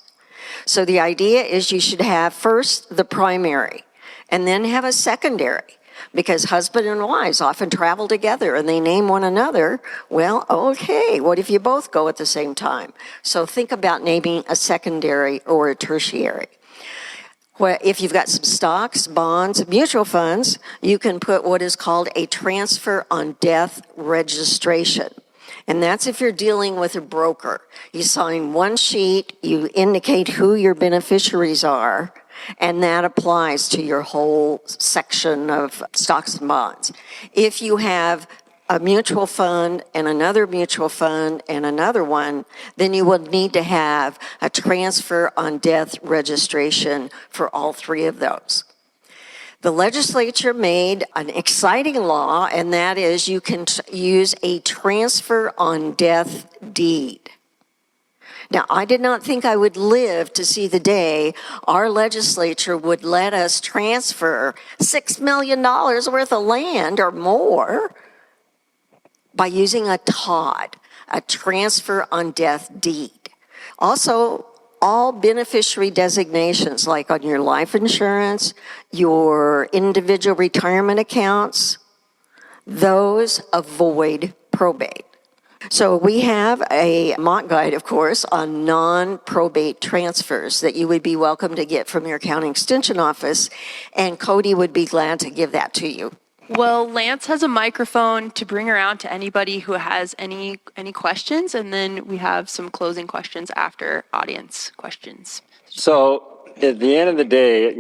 So the idea is you should have first the primary and then have a secondary, because husband and wives often travel together and they name one another. Well, okay, what if you both go at the same time? So think about naming a secondary or a tertiary. Well, if you've got some stocks, bonds, mutual funds, you can put what is called a transfer on death registration. And that's if you're dealing with a broker. You sign one sheet, you indicate who your beneficiaries are, and that applies to your whole section of stocks and bonds. If you have a mutual fund and another mutual fund and another one, then you will need to have a transfer on death registration for all three of those. The legislature made an exciting law, and that is you can use a transfer on death deed. Now, I did not think I would live to see the day our legislature would let us transfer $6 million worth of land or more by using a TOD, a transfer on death deed. Also, all beneficiary designations, like on your life insurance, your individual retirement accounts, those avoid probate. So we have a mock guide, of course, on non-probate transfers that you would be welcome to get from your county extension office, and Cody would be glad to give that to you. Well, Lance has a microphone to bring around to anybody who has any questions, and then we have some closing questions after audience questions. So at the end of the day,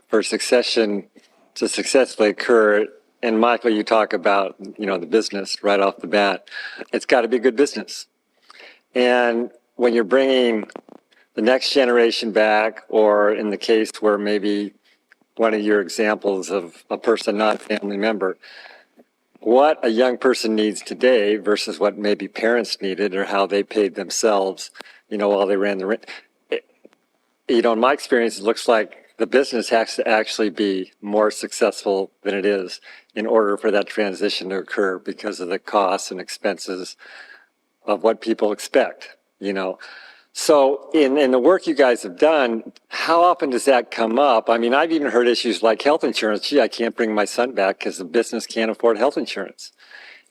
for succession to successfully occur, and Michael, you talk about, the business right off the bat, it's got to be good business. And when you're bringing the next generation back, or in the case where maybe one of your examples of a person not a family member, what a young person needs today versus what maybe parents needed or how they paid themselves, while they ran the rent. In my experience, it looks like the business has to actually be more successful than it is in order for that transition to occur because of the costs and expenses of what people expect, So in the work you guys have done, how often does that come up? I mean, I've even heard issues like health insurance. Gee, I can't bring my son back because the business can't afford health insurance.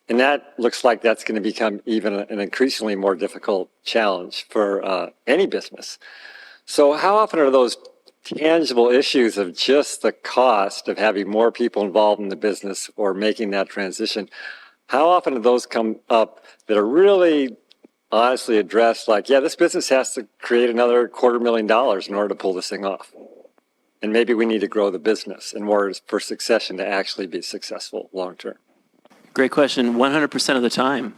And that looks like that's going to become even an increasingly more difficult challenge for any business. So how often are those tangible issues of just the cost of having more people involved in the business or making that transition, how often do those come up that are really honestly addressed, like, yeah, this business has to create another $250,000 in order to pull this thing off. And maybe we need to grow the business in order for succession to actually be successful long term. Great question. 100% of the time.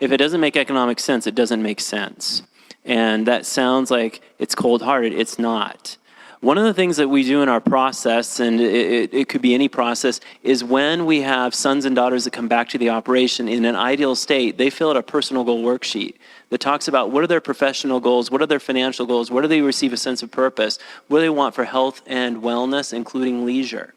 If it doesn't make economic sense, it doesn't make sense. And that sounds like it's cold-hearted. It's not. One of the things that we do in our process, and it could be any process, is when we have sons and daughters that come back to the operation in an ideal state, they fill out a personal goal worksheet that talks about what are their professional goals, what are their financial goals, what do they receive a sense of purpose, what do they want for health and wellness, including leisure.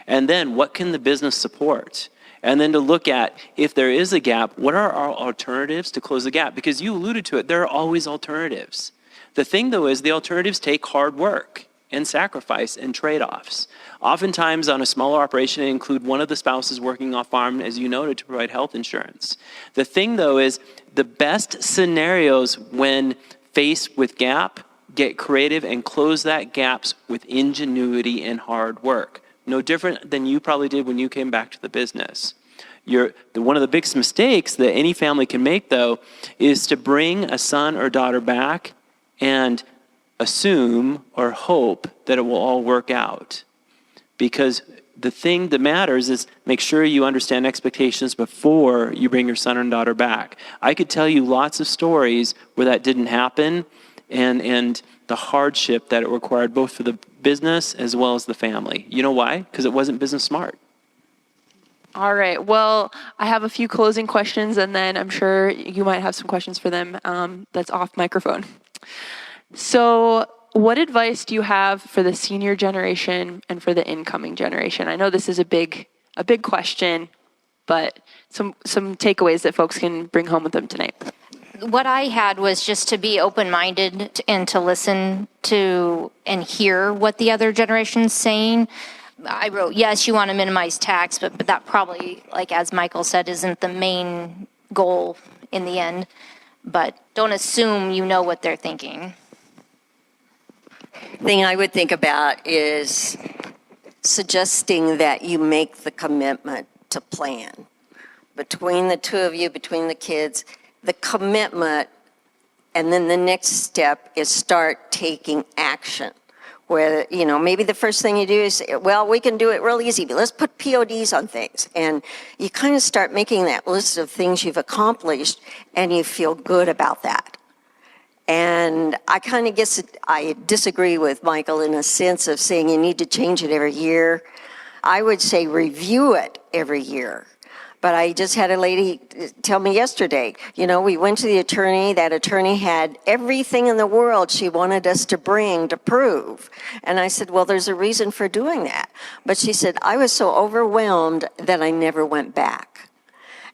And then what can the business support? And then to look at, if there is a gap, what are our alternatives to close the gap? Because you alluded to it, there are always alternatives. The thing, though, is the alternatives take hard work and sacrifice and trade-offs. Oftentimes on a smaller operation, they include one of the spouses working off farm, as you noted, to provide health insurance. The thing, though, is the best scenarios when faced with gap, get creative and close that gaps with ingenuity and hard work. No different than you probably did when you came back to the business. One of the biggest mistakes that any family can make, though, is to bring a son or daughter back and assume or hope that it will all work out. Because the thing that matters is make sure you understand expectations before you bring your son and daughter back. I could tell you lots of stories where that didn't happen, and the hardship that it required both for the business as well as the family. You know why? Because it wasn't business smart. All right. Well, I have a few closing questions, and then I'm sure you might have some questions for them that's off microphone. So what advice do you have for the senior generation and for the incoming generation? I know this is a big question, but some takeaways that folks can bring home with them tonight. What I had was just to be open-minded and to listen to and hear what the other generation's saying. I wrote, yes, you want to minimize tax, but that probably, like as Michael said, isn't the main goal in the end. But don't assume you know what they're thinking. Thing I would think about is suggesting that you make the commitment to plan. Between the two of you, between the kids, the commitment, and then the next step is start taking action. Where, maybe the first thing you do is, well, we can do it real easy, but let's put PODs on things. And you kind of start making that list of things you've accomplished, and you feel good about that. And I disagree with Michael in a sense of saying you need to change it every year. I would say review it every year. But I just had a lady tell me yesterday, we went to the attorney. That attorney had everything in the world she wanted us to bring to prove. And I said, well, there's a reason for doing that. But she said, I was so overwhelmed that I never went back.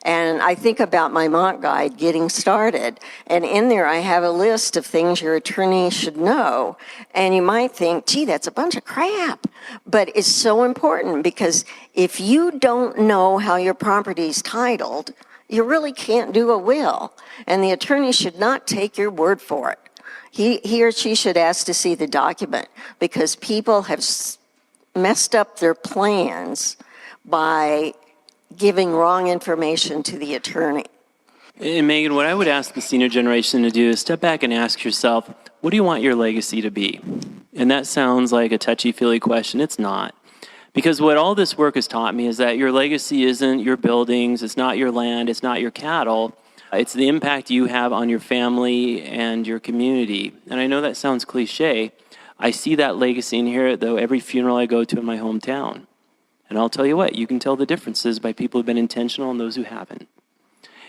And I think about my Mont Guide getting started, and in there I have a list of things your attorney should know. And you might think, gee, that's a bunch of crap. But it's so important, because if you don't know how your property's titled, you really can't do a will. And the attorney should not take your word for it. He or she should ask to see the document, because people have messed up their plans by giving wrong information to the attorney. And Megan, what I would ask the senior generation to do is step back and ask yourself, what do you want your legacy to be? And that sounds like a touchy-feely question. It's not. Because what all this work has taught me is that your legacy isn't your buildings, it's not your land, it's not your cattle. It's the impact you have on your family and your community. And I know that sounds cliche. I see that legacy in here, though, every funeral I go to in my hometown. And I'll tell you what, you can tell the differences by people who've been intentional and those who haven't.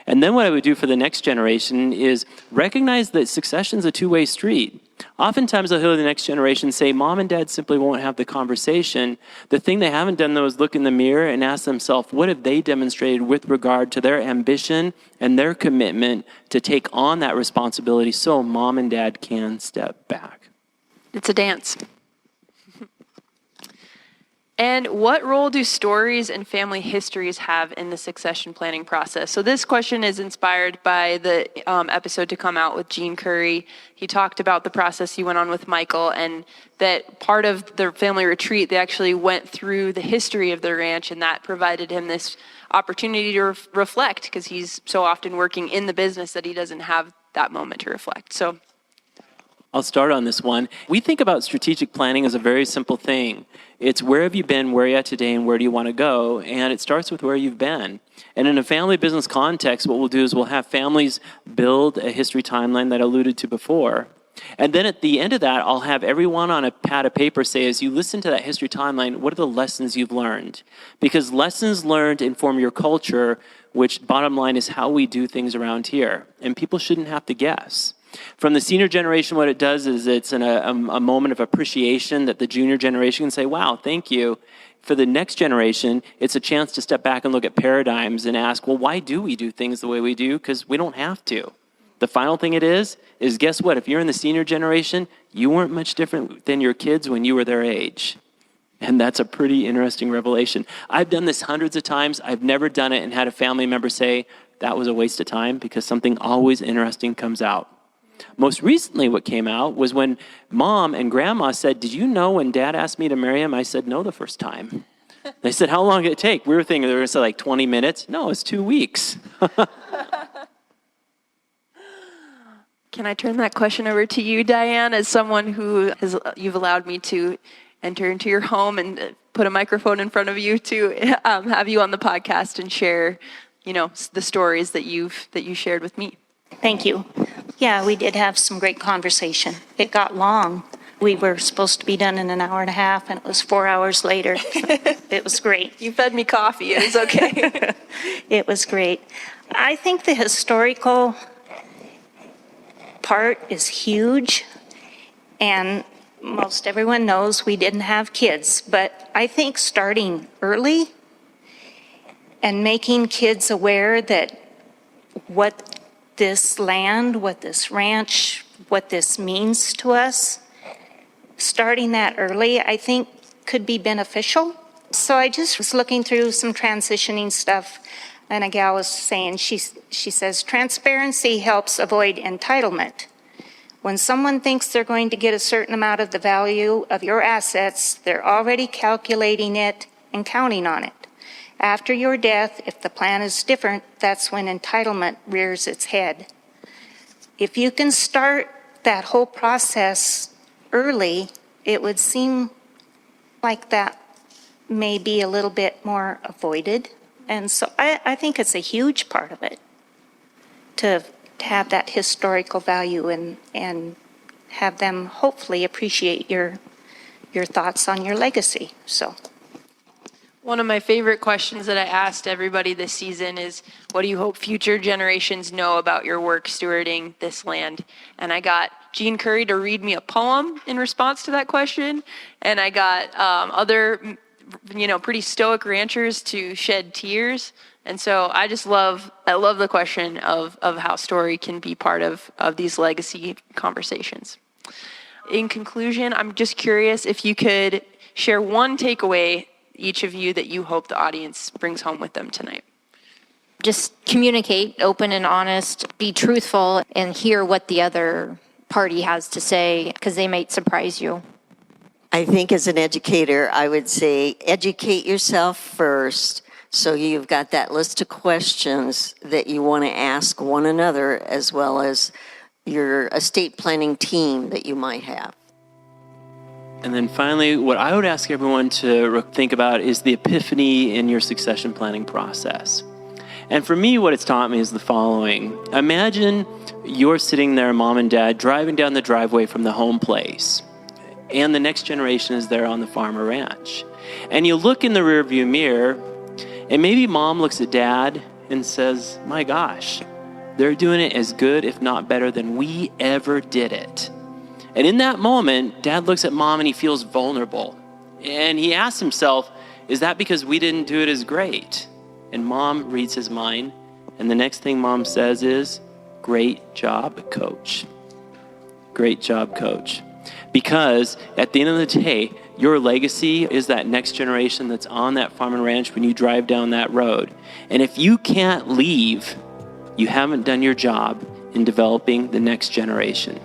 And then what I would do for the next generation is recognize that succession's a two-way street. Oftentimes I'll hear the next generation say, Mom and Dad simply won't have the conversation. The thing they haven't done, though, is look in the mirror and ask themselves, what have they demonstrated with regard to their ambition and their commitment to take on that responsibility so Mom and Dad can step back? It's a dance. And what role do stories and family histories have in the succession planning process? So this question is inspired by the episode to come out with Gene Curry. He talked about the process he went on with Michael, and that part of the family retreat, they actually went through the history of the ranch, and that provided him this opportunity to reflect, because he's so often working in the business that he doesn't have that moment to reflect. So I'll start on this one. We think about strategic planning as a very simple thing. It's where have you been, where are you at today, and where do you want to go? And it starts with where you've been. And in a family business context, what we'll do is we'll have families build a history timeline that I alluded to before. And then at the end of that, I'll have everyone on a pad of paper say, as you listen to that history timeline, what are the lessons you've learned? Because lessons learned inform your culture, which bottom line is how we do things around here. And people shouldn't have to guess. From the senior generation, what it does is it's a moment of appreciation that the junior generation can say, wow, thank you. For the next generation, it's a chance to step back and look at paradigms and ask, well, why do we do things the way we do? Because we don't have to. The final thing it is guess what? If you're in the senior generation, you weren't much different than your kids when you were their age. And that's a pretty interesting revelation. I've done this hundreds of times. I've never done it and had a family member say, that was a waste of time, because something always interesting comes out. Most recently, what came out was when Mom and Grandma said, did you know when Dad asked me to marry him, I said no the first time. They said, how long did it take? We were thinking they were going to say like 20 minutes. No, it's 2 weeks. Can I turn that question over to you, Diane, as someone who you've allowed me to enter into your home and put a microphone in front of you to have you on the podcast and share, the stories that you shared with me. Thank you. Yeah, we did have some great conversation. It got long. We were supposed to be done in an hour and a half, and it was 4 hours later. It was great. You fed me coffee. It was okay. It was great. I think the historical part is huge, and most everyone knows we didn't have kids, but I think starting early and making kids aware that what this land, what this ranch, what this means to us, starting that early, I think could be beneficial. So I just was looking through some transitioning stuff, and a gal was saying, she says, transparency helps avoid entitlement. When someone thinks they're going to get a certain amount of the value of your assets, they're already calculating it and counting on it. After your death, if the plan is different, that's when entitlement rears its head. If you can start that whole process early, it would seem like that may be a little bit more avoided. And so I think it's a huge part of it to have that historical value and have them hopefully appreciate your thoughts on your legacy. So. One of my favorite questions that I asked everybody this season is, what do you hope future generations know about your work stewarding this land? And I got Jean Curry to read me a poem in response to that question. And I got other, pretty stoic ranchers to shed tears. And so I love the question of how story can be part of these legacy conversations. In conclusion, I'm just curious if you could share one takeaway, each of you, that you hope the audience brings home with them tonight. Just communicate, open and honest, be truthful, and hear what the other party has to say, because they might surprise you. I think as an educator, I would say educate yourself first, so you've got that list of questions that you want to ask one another, as well as your estate planning team that you might have. And then finally, what I would ask everyone to think about is the epiphany in your succession planning process. And for me, what it's taught me is the following. Imagine you're sitting there, mom and dad, driving down the driveway from the home place, and the next generation is there on the farm or ranch. And you look in the rearview mirror, and maybe mom looks at dad and says, my gosh, they're doing it as good, if not better, than we ever did it. And in that moment, dad looks at mom and he feels vulnerable. And he asks himself, is that because we didn't do it as great? And mom reads his mind. And the next thing mom says is, great job, coach. Great job, coach. Because at the end of the day, your legacy is that next generation that's on that farm and ranch when you drive down that road. And if you can't leave, you haven't done your job in developing the next generation.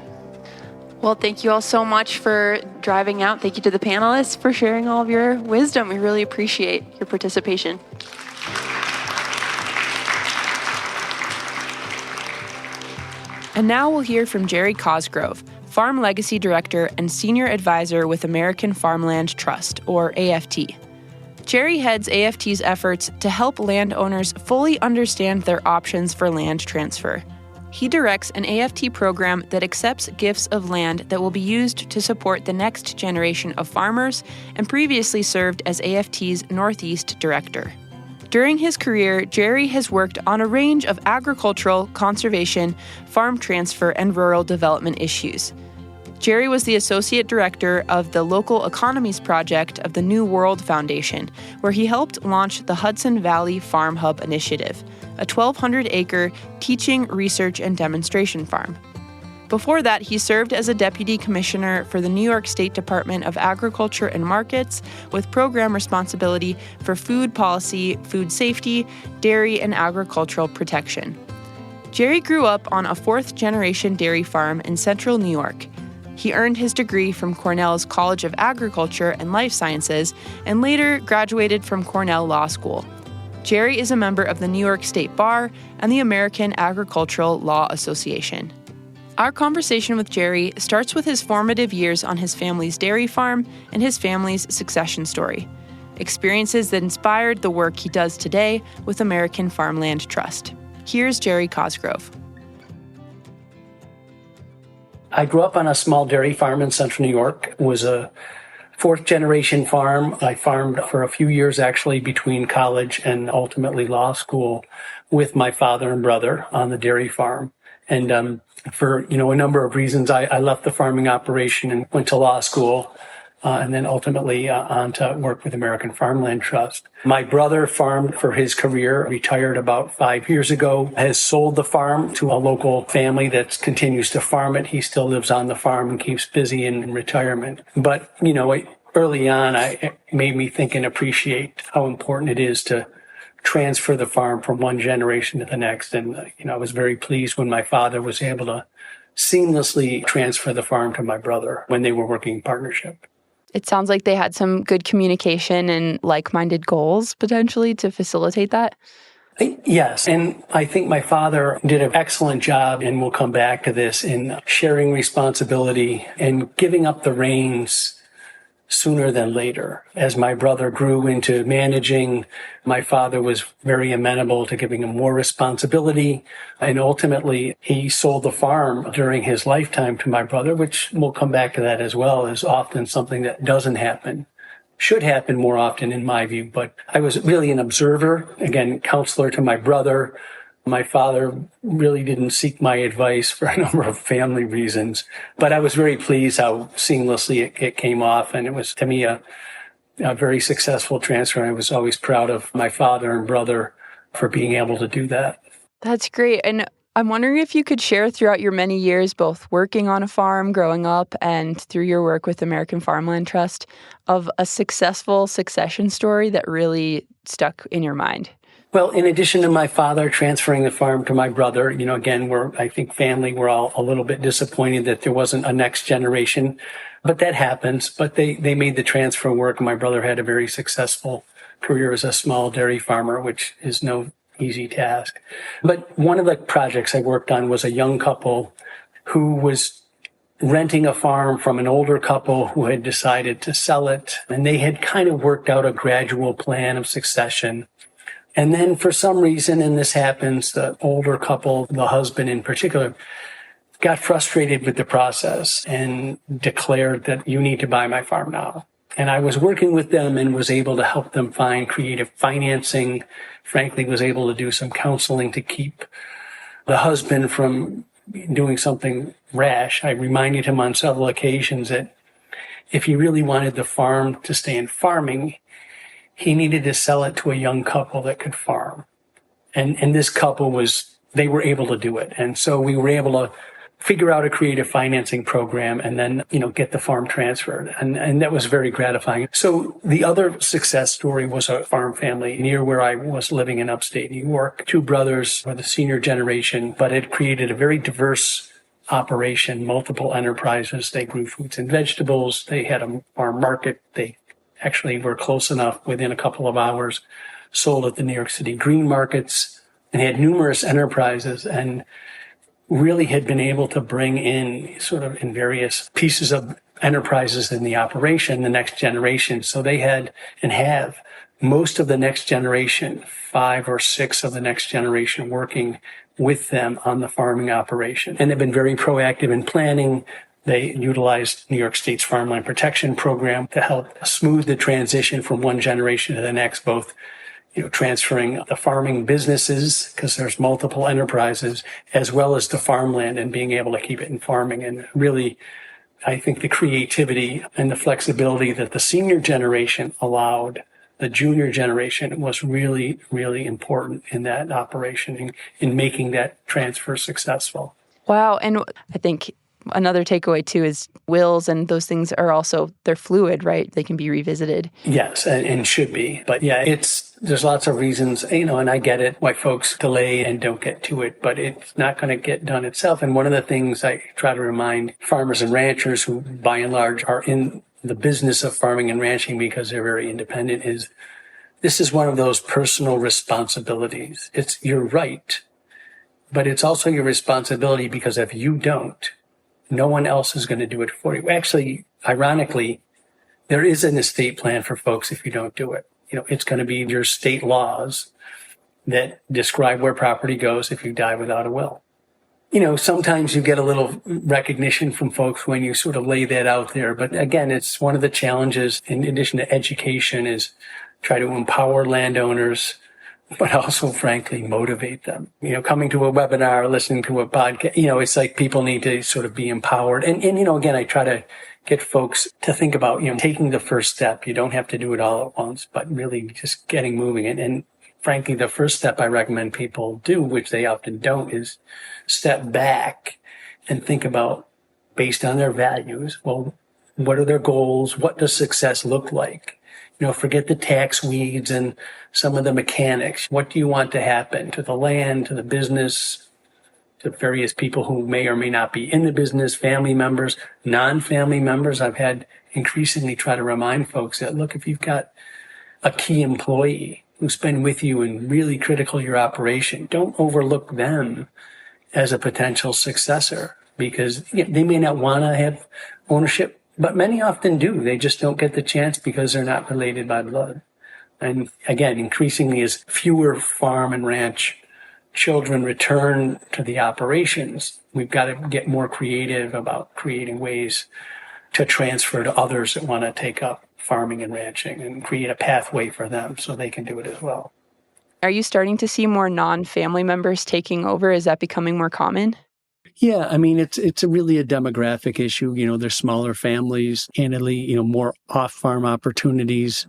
Well, thank you all so much for driving out. Thank you to the panelists for sharing all of your wisdom. We really appreciate your participation. And now we'll hear from Jerry Cosgrove, Farm Legacy Director and Senior Advisor with American Farmland Trust, or AFT. Jerry heads AFT's efforts to help landowners fully understand their options for land transfer. He directs an AFT program that accepts gifts of land that will be used to support the next generation of farmers, and previously served as AFT's Northeast Director. During his career, Jerry has worked on a range of agricultural, conservation, farm transfer, and rural development issues. Jerry was the Associate Director of the Local Economies Project of the New World Foundation, where he helped launch the Hudson Valley Farm Hub Initiative, a 1,200-acre teaching, research, and demonstration farm. Before that, he served as a Deputy Commissioner for the New York State Department of Agriculture and Markets, with program responsibility for food policy, food safety, dairy, and agricultural protection. Jerry grew up on a fourth-generation dairy farm in central New York. He earned his degree from Cornell's College of Agriculture and Life Sciences, and later graduated from Cornell Law School. Jerry is a member of the New York State Bar and the American Agricultural Law Association. Our conversation with Jerry starts with his formative years on his family's dairy farm and his family's succession story. experiences that inspired the work he does today with American Farmland Trust. Here's Jerry Cosgrove. I grew up on a small dairy farm in central New York. It was a fourth-generation farm. I farmed for a few years, actually, between college and ultimately law school with my father and brother on the dairy farm. And for, a number of reasons, I left the farming operation and went to law school, and then ultimately on to work with American Farmland Trust. My brother farmed for his career, retired about 5 years ago, has sold the farm to a local family that continues to farm it. He still lives on the farm and keeps busy in retirement. But, early on, it made me think and appreciate how important it is to transfer the farm from one generation to the next. And, I was very pleased when my father was able to seamlessly transfer the farm to my brother when they were working in partnership. It sounds like they had some good communication and like-minded goals potentially to facilitate that. Yes, and I think my father did an excellent job, and we'll come back to this, in sharing responsibility and giving up the reins sooner than later. As my brother grew into managing, my father was very amenable to giving him more responsibility. And ultimately, he sold the farm during his lifetime to my brother, which we'll come back to that as well, is often something that doesn't happen. Should happen more often, in my view. But I was really an observer, again, counselor to my brother. My father really didn't seek my advice for a number of family reasons, but I was very pleased how seamlessly it came off. And it was, to me, a very successful transfer. I was always proud of my father and brother for being able to do that. That's great. And I'm wondering if you could share throughout your many years, both working on a farm growing up and through your work with American Farmland Trust, of a successful succession story that really stuck in your mind. Well, in addition to my father transferring the farm to my brother, again, I think we're all a little bit disappointed that there wasn't a next generation, but that happens. But they made the transfer work. My brother had a very successful career as a small dairy farmer, which is no easy task. But one of the projects I worked on was a young couple who was renting a farm from an older couple who had decided to sell it. And they had kind of worked out a gradual plan of succession. And then for some reason, and this happens, the older couple, the husband in particular, got frustrated with the process and declared that you need to buy my farm now. And I was working with them and was able to help them find creative financing, frankly, was able to do some counseling to keep the husband from doing something rash. I reminded him on several occasions that if he really wanted the farm to stay in farming, he needed to sell it to a young couple that could farm. And this couple they were able to do it. And so we were able to figure out a creative financing program and then, get the farm transferred. And that was very gratifying. So the other success story was a farm family near where I was living in upstate New York. Two brothers were the senior generation, but it created a very diverse operation, multiple enterprises. They grew fruits and vegetables. They had a farm market. They actually were close enough, within a couple of hours, sold at the New York City green markets, and had numerous enterprises, and really had been able to bring in, sort of in various pieces of enterprises in the operation, the next generation. So they had and have most of the next generation, 5 or 6 of the next generation, working with them on the farming operation. And they've been very proactive in planning. They utilized New York State's Farmland Protection Program to help smooth the transition from one generation to the next, both transferring the farming businesses, because there's multiple enterprises, as well as the farmland and being able to keep it in farming. And really, I think the creativity and the flexibility that the senior generation allowed the junior generation was really, really important in that operation, in making that transfer successful. Wow. And I think another takeaway, too, is wills and those things are also, they're fluid, right? They can be revisited. Yes, and should be. But yeah, there's lots of reasons, and I get it, why folks delay and don't get to it, but it's not going to get done itself. And one of the things I try to remind farmers and ranchers who, by and large, are in the business of farming and ranching because they're very independent is this is one of those personal responsibilities. It's your right, but it's also your responsibility because if you don't, no one else is going to do it for you. Actually, ironically, there is an estate plan for folks if you don't do it. It's going to be your state laws that describe where property goes if you die without a will. Sometimes you get a little recognition from folks when you sort of lay that out there. But again, it's one of the challenges, in addition to education, is try to empower landowners, but also, frankly, motivate them. Coming to a webinar, listening to a podcast, it's like people need to sort of be empowered. And again, I try to get folks to think about, taking the first step. You don't have to do it all at once, but really just getting moving. And frankly, the first step I recommend people do, which they often don't, is step back and think about, based on their values, well, what are their goals? What does success look like? Forget the tax weeds and some of the mechanics. What do you want to happen to the land, to the business, to various people who may or may not be in the business, family members, non-family members? I've had increasingly try to remind folks that, look, if you've got a key employee who's been with you and really critical to your operation, don't overlook them as a potential successor, because they may not want to have ownership, but many often do. They just don't get the chance because they're not related by blood. And again, increasingly, as fewer farm and ranch children return to the operations, we've got to get more creative about creating ways to transfer to others that want to take up farming and ranching and create a pathway for them so they can do it as well. Are you starting to see more non-family members taking over? Is that becoming more common? Yeah, it's really a demographic issue. There's smaller families, candidly, more off-farm opportunities.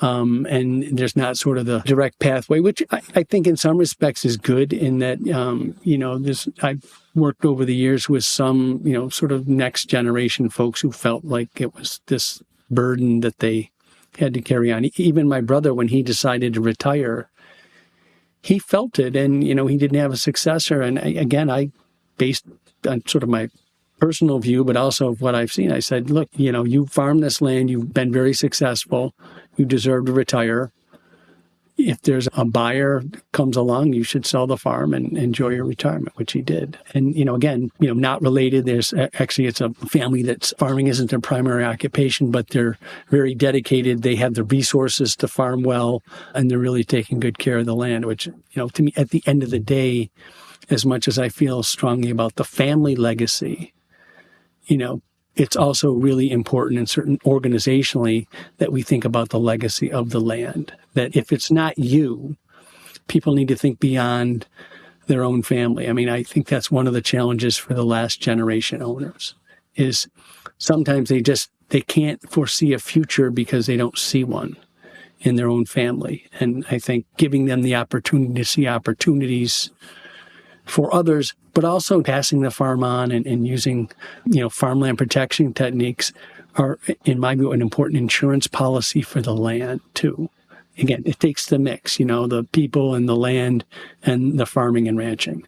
And there's not sort of the direct pathway, which I think in some respects is good in that, I've worked over the years with some, sort of next generation folks who felt like it was this burden that they had to carry on. Even my brother, when he decided to retire, he felt it, and, he didn't have a successor. And I based on sort of my personal view, but also what I've seen, I said, look, you farm this land, you've been very successful, you deserve to retire. If there's a buyer comes along, you should sell the farm and enjoy your retirement, which he did. And, not related. There's actually, it's a family that's farming isn't their primary occupation, but they're very dedicated. They have the resources to farm well, and they're really taking good care of the land, which, to me, at the end of the day, as much as I feel strongly about the family legacy, it's also really important and certain organizationally that we think about the legacy of the land. That if it's not you, people need to think beyond their own family. I think that's one of the challenges for the last generation owners is sometimes they can't foresee a future because they don't see one in their own family. And I think giving them the opportunity to see opportunities for others, but also passing the farm on and using, farmland protection techniques are, in my view, an important insurance policy for the land, too. Again, it takes the mix, the people and the land and the farming and ranching.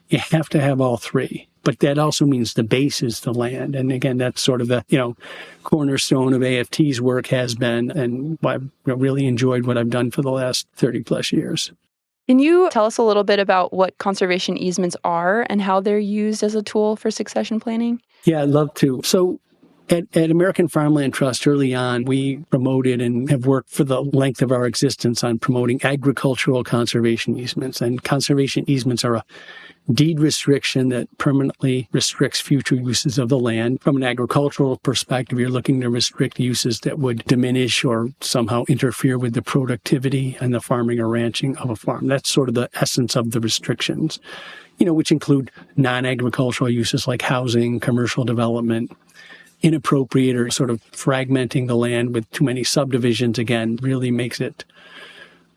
You have to have all three. But that also means the base is the land. And again, that's sort of the, cornerstone of AFT's work has been, and I've really enjoyed what I've done for the last 30 plus years. Can you tell us a little bit about what conservation easements are and how they're used as a tool for succession planning? Yeah, I'd love to. So at American Farmland Trust, early on, we promoted and have worked for the length of our existence on promoting agricultural conservation easements. And conservation easements are a deed restriction that permanently restricts future uses of the land. From an agricultural perspective, you're looking to restrict uses that would diminish or somehow interfere with the productivity and the farming or ranching of a farm. That's sort of the essence of the restrictions, which include non-agricultural uses like housing, commercial development, inappropriate or sort of fragmenting the land with too many subdivisions, again, really makes it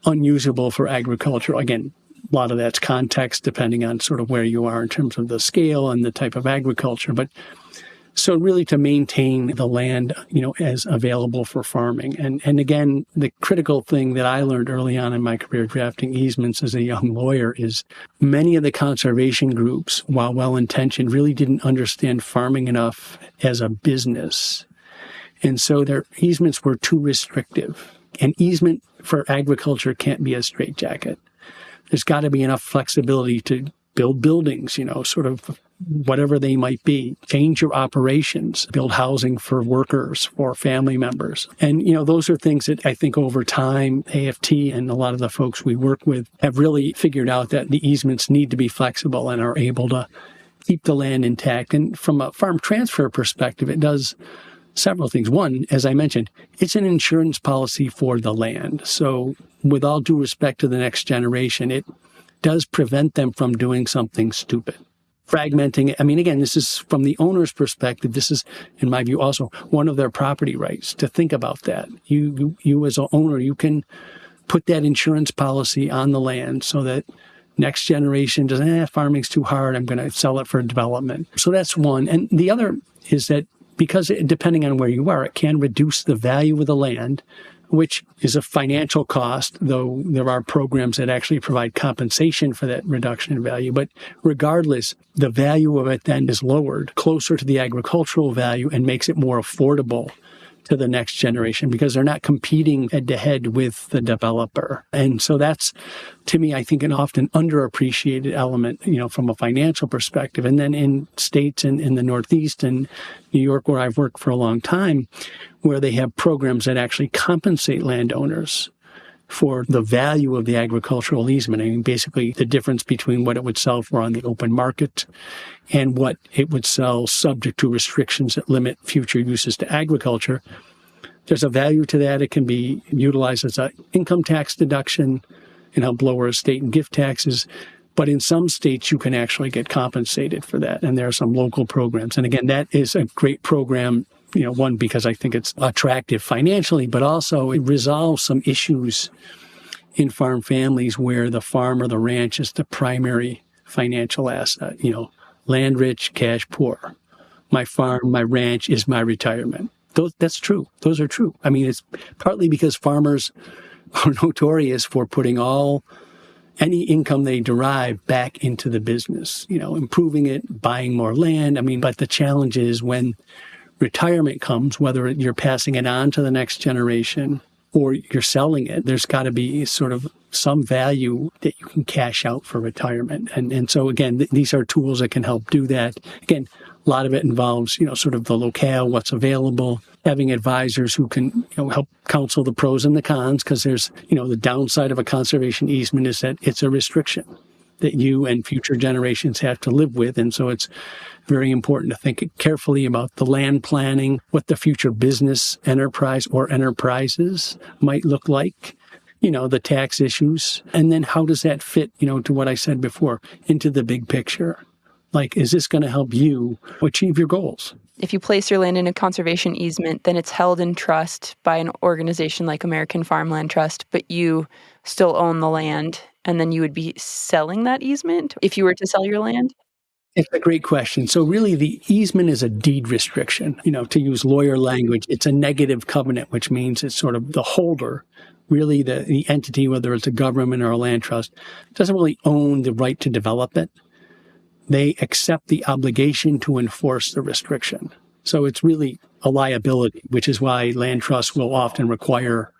unusable for agriculture. Again, a lot of that's context depending on sort of where you are in terms of the scale and the type of agriculture. But so really to maintain the land, as available for farming. And again, the critical thing that I learned early on in my career drafting easements as a young lawyer is many of the conservation groups, while well-intentioned, really didn't understand farming enough as a business. And so their easements were too restrictive. An easement for agriculture can't be a straitjacket. There's got to be enough flexibility to build buildings, sort of whatever they might be, change your operations, build housing for workers, for family members. And, those are things that I think over time, AFT and a lot of the folks we work with have really figured out that the easements need to be flexible and are able to keep the land intact. And from a farm transfer perspective, it does several things. One, as I mentioned, it's an insurance policy for the land. So with all due respect to the next generation, it does prevent them from doing something stupid. Fragmenting it. I mean, again, this is from the owner's perspective. This is, in my view, also one of their property rights to think about that. You as an owner, you can put that insurance policy on the land so that next generation doesn't, farming's too hard, I'm going to sell it for development. So that's one. And the other is that because depending on where you are, it can reduce the value of the land, which is a financial cost, though there are programs that actually provide compensation for that reduction in value. But regardless, the value of it then is lowered closer to the agricultural value and makes it more affordable to the next generation because they're not competing head-to-head with the developer. And so that's, to me, I think, an often underappreciated element, from a financial perspective. And then in states in the Northeast and New York, where I've worked for a long time, where they have programs that actually compensate landowners for the value of the agricultural easement. I mean, basically the difference between what it would sell for on the open market and what it would sell subject to restrictions that limit future uses to agriculture. There's a value to that. It can be utilized as an income tax deduction and help lower estate and gift taxes. But in some states, you can actually get compensated for that. And there are some local programs. And again, that is a great program, one, because I think it's attractive financially, but also it resolves some issues in farm families where the farm or the ranch is the primary financial asset, land rich, cash poor. My farm, my ranch is my retirement. That's true. Those are true. I mean, it's partly because farmers are notorious for putting any income they derive back into the business, improving it, buying more land. I mean, but the challenge is when retirement comes, whether you're passing it on to the next generation or you're selling it, there's got to be sort of some value that you can cash out for retirement. And so, again, these are tools that can help do that. Again, a lot of it involves, sort of the locale, what's available, having advisors who can, help counsel the pros and the cons, because there's, the downside of a conservation easement is that it's a restriction that you and future generations have to live with. And so it's very important to think carefully about the land planning, what the future business enterprise or enterprises might look like, the tax issues, and then how does that fit, to what I said before, into the big picture? Like, is this going to help you achieve your goals? If you place your land in a conservation easement, then it's held in trust by an organization like American Farmland Trust, but you still own the land, and then you would be selling that easement if you were to sell your land? It's a great question. So really, the easement is a deed restriction. To use lawyer language, it's a negative covenant, which means it's sort of the holder, really the entity, whether it's a government or a land trust, doesn't really own the right to develop it. They accept the obligation to enforce the restriction. So it's really a liability, which is why land trusts will often require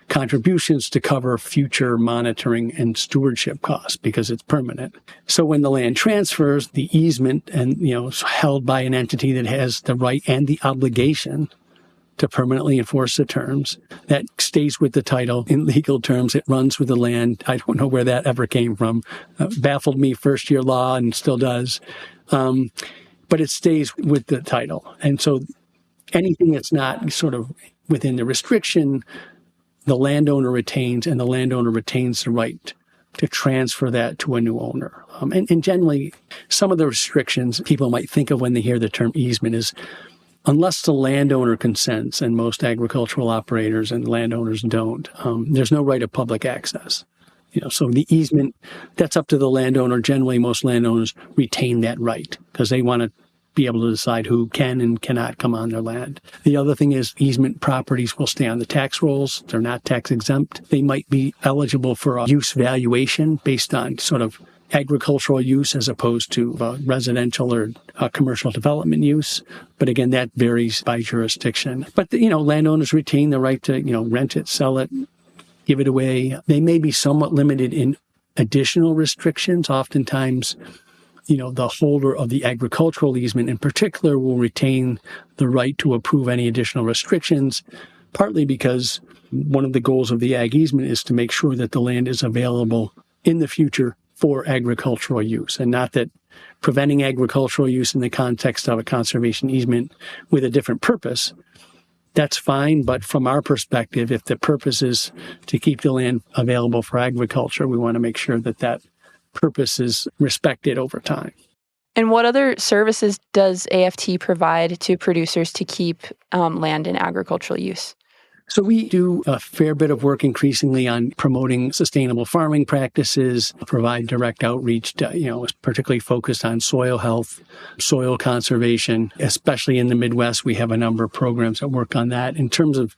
contributions to cover future monitoring and stewardship costs because it's permanent. So when the land transfers, the easement and, is held by an entity that has the right and the obligation to permanently enforce the terms. That stays with the title. In legal terms, it runs with the land. I don't know where that ever came from. Baffled me first year law and still does. But it stays with the title. And so anything that's not sort of within the restriction, the landowner retains, and the landowner retains the right to transfer that to a new owner. And generally, some of the restrictions people might think of when they hear the term easement is unless the landowner consents, and most agricultural operators and landowners don't, there's no right of public access. So the easement, that's up to the landowner. Generally, most landowners retain that right because they want to be able to decide who can and cannot come on their land. The other thing is easement properties will stay on the tax rolls. They're not tax exempt. They might be eligible for a use valuation based on sort of agricultural use as opposed to residential or commercial development use. But again, that varies by jurisdiction. But, landowners retain the right to, rent it, sell it, give it away. They may be somewhat limited in additional restrictions. Oftentimes, the holder of the agricultural easement in particular will retain the right to approve any additional restrictions, partly because one of the goals of the ag easement is to make sure that the land is available in the future for agricultural use, and not that preventing agricultural use in the context of a conservation easement with a different purpose, that's fine. But from our perspective, if the purpose is to keep the land available for agriculture, we want to make sure that that purpose is respected over time. And what other services does AFT provide to producers to keep land in agricultural use? So we do a fair bit of work increasingly on promoting sustainable farming practices, provide direct outreach, particularly focused on soil health, soil conservation, especially in the Midwest. We have a number of programs that work on that. In terms of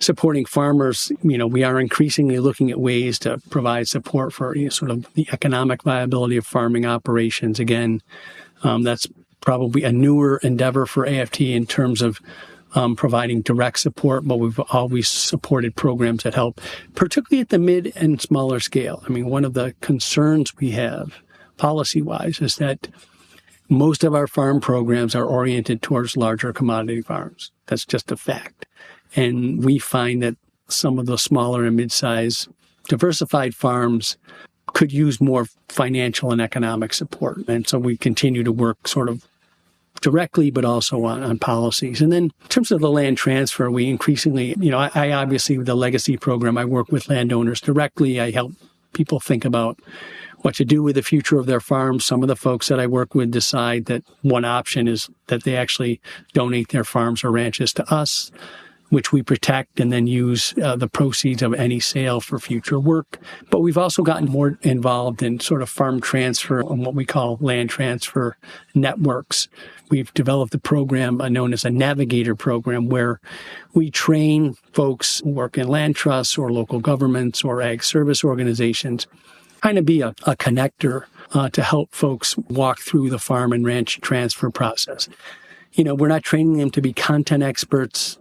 supporting farmers, we are increasingly looking at ways to provide support for sort of the economic viability of farming operations. Again, that's probably a newer endeavor for AFT in terms of providing direct support, but we've always supported programs that help, particularly at the mid and smaller scale. I mean, one of the concerns we have policy-wise is that most of our farm programs are oriented towards larger commodity farms. That's just a fact. And we find that some of the smaller and mid-size diversified farms could use more financial and economic support. And so we continue to work sort of directly, but also on policies. And then in terms of the land transfer, we increasingly, I obviously, with the legacy program, I work with landowners directly. I help people think about what to do with the future of their farms. Some of the folks that I work with decide that one option is that they actually donate their farms or ranches to us, which we protect and then use the proceeds of any sale for future work. But we've also gotten more involved in sort of farm transfer and what we call land transfer networks. We've developed a program known as a navigator program where we train folks who work in land trusts or local governments or ag service organizations, kind of be a connector to help folks walk through the farm and ranch transfer process. We're not training them to be content experts.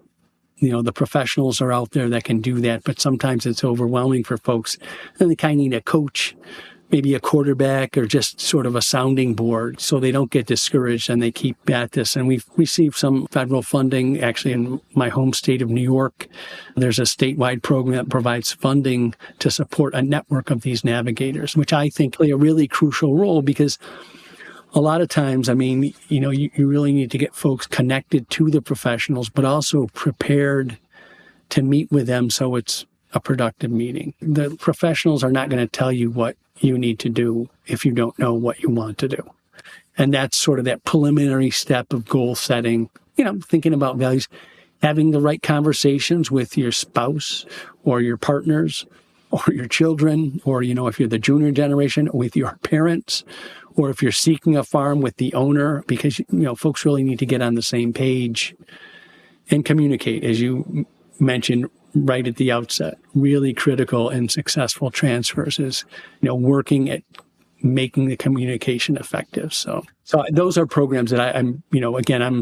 The professionals are out there that can do that, but sometimes it's overwhelming for folks. And they kind of need a coach, maybe a quarterback, or just sort of a sounding board so they don't get discouraged and they keep at this. And we've received some federal funding, actually in my home state of New York. There's a statewide program that provides funding to support a network of these navigators, which I think play a really crucial role because a lot of times, you really need to get folks connected to the professionals, but also prepared to meet with them so it's a productive meeting. The professionals are not going to tell you what you need to do if you don't know what you want to do. And that's sort of that preliminary step of goal setting, thinking about values, having the right conversations with your spouse or your partners or your children, or, if you're the junior generation, with your parents, or if you're seeking a farm with the owner, because, folks really need to get on the same page and communicate, as you mentioned right at the outset. Really critical in successful transfers is, working at making the communication effective. So those are programs that I'm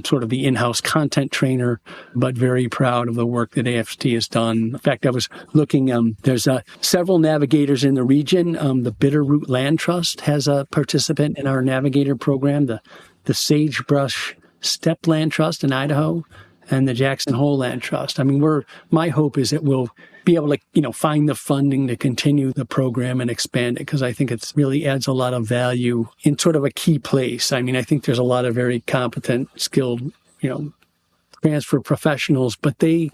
sort of the in-house content trainer, but very proud of the work that AFT has done. In fact, I was looking, there's several navigators in the region. The Bitterroot Land Trust has a participant in our navigator program, the Sagebrush Steppe Land Trust in Idaho, and the Jackson Hole Land Trust. My hope is that we'll be able to, find the funding to continue the program and expand it, because I think it really adds a lot of value in sort of a key place. I think there's a lot of very competent, skilled, transfer professionals, but they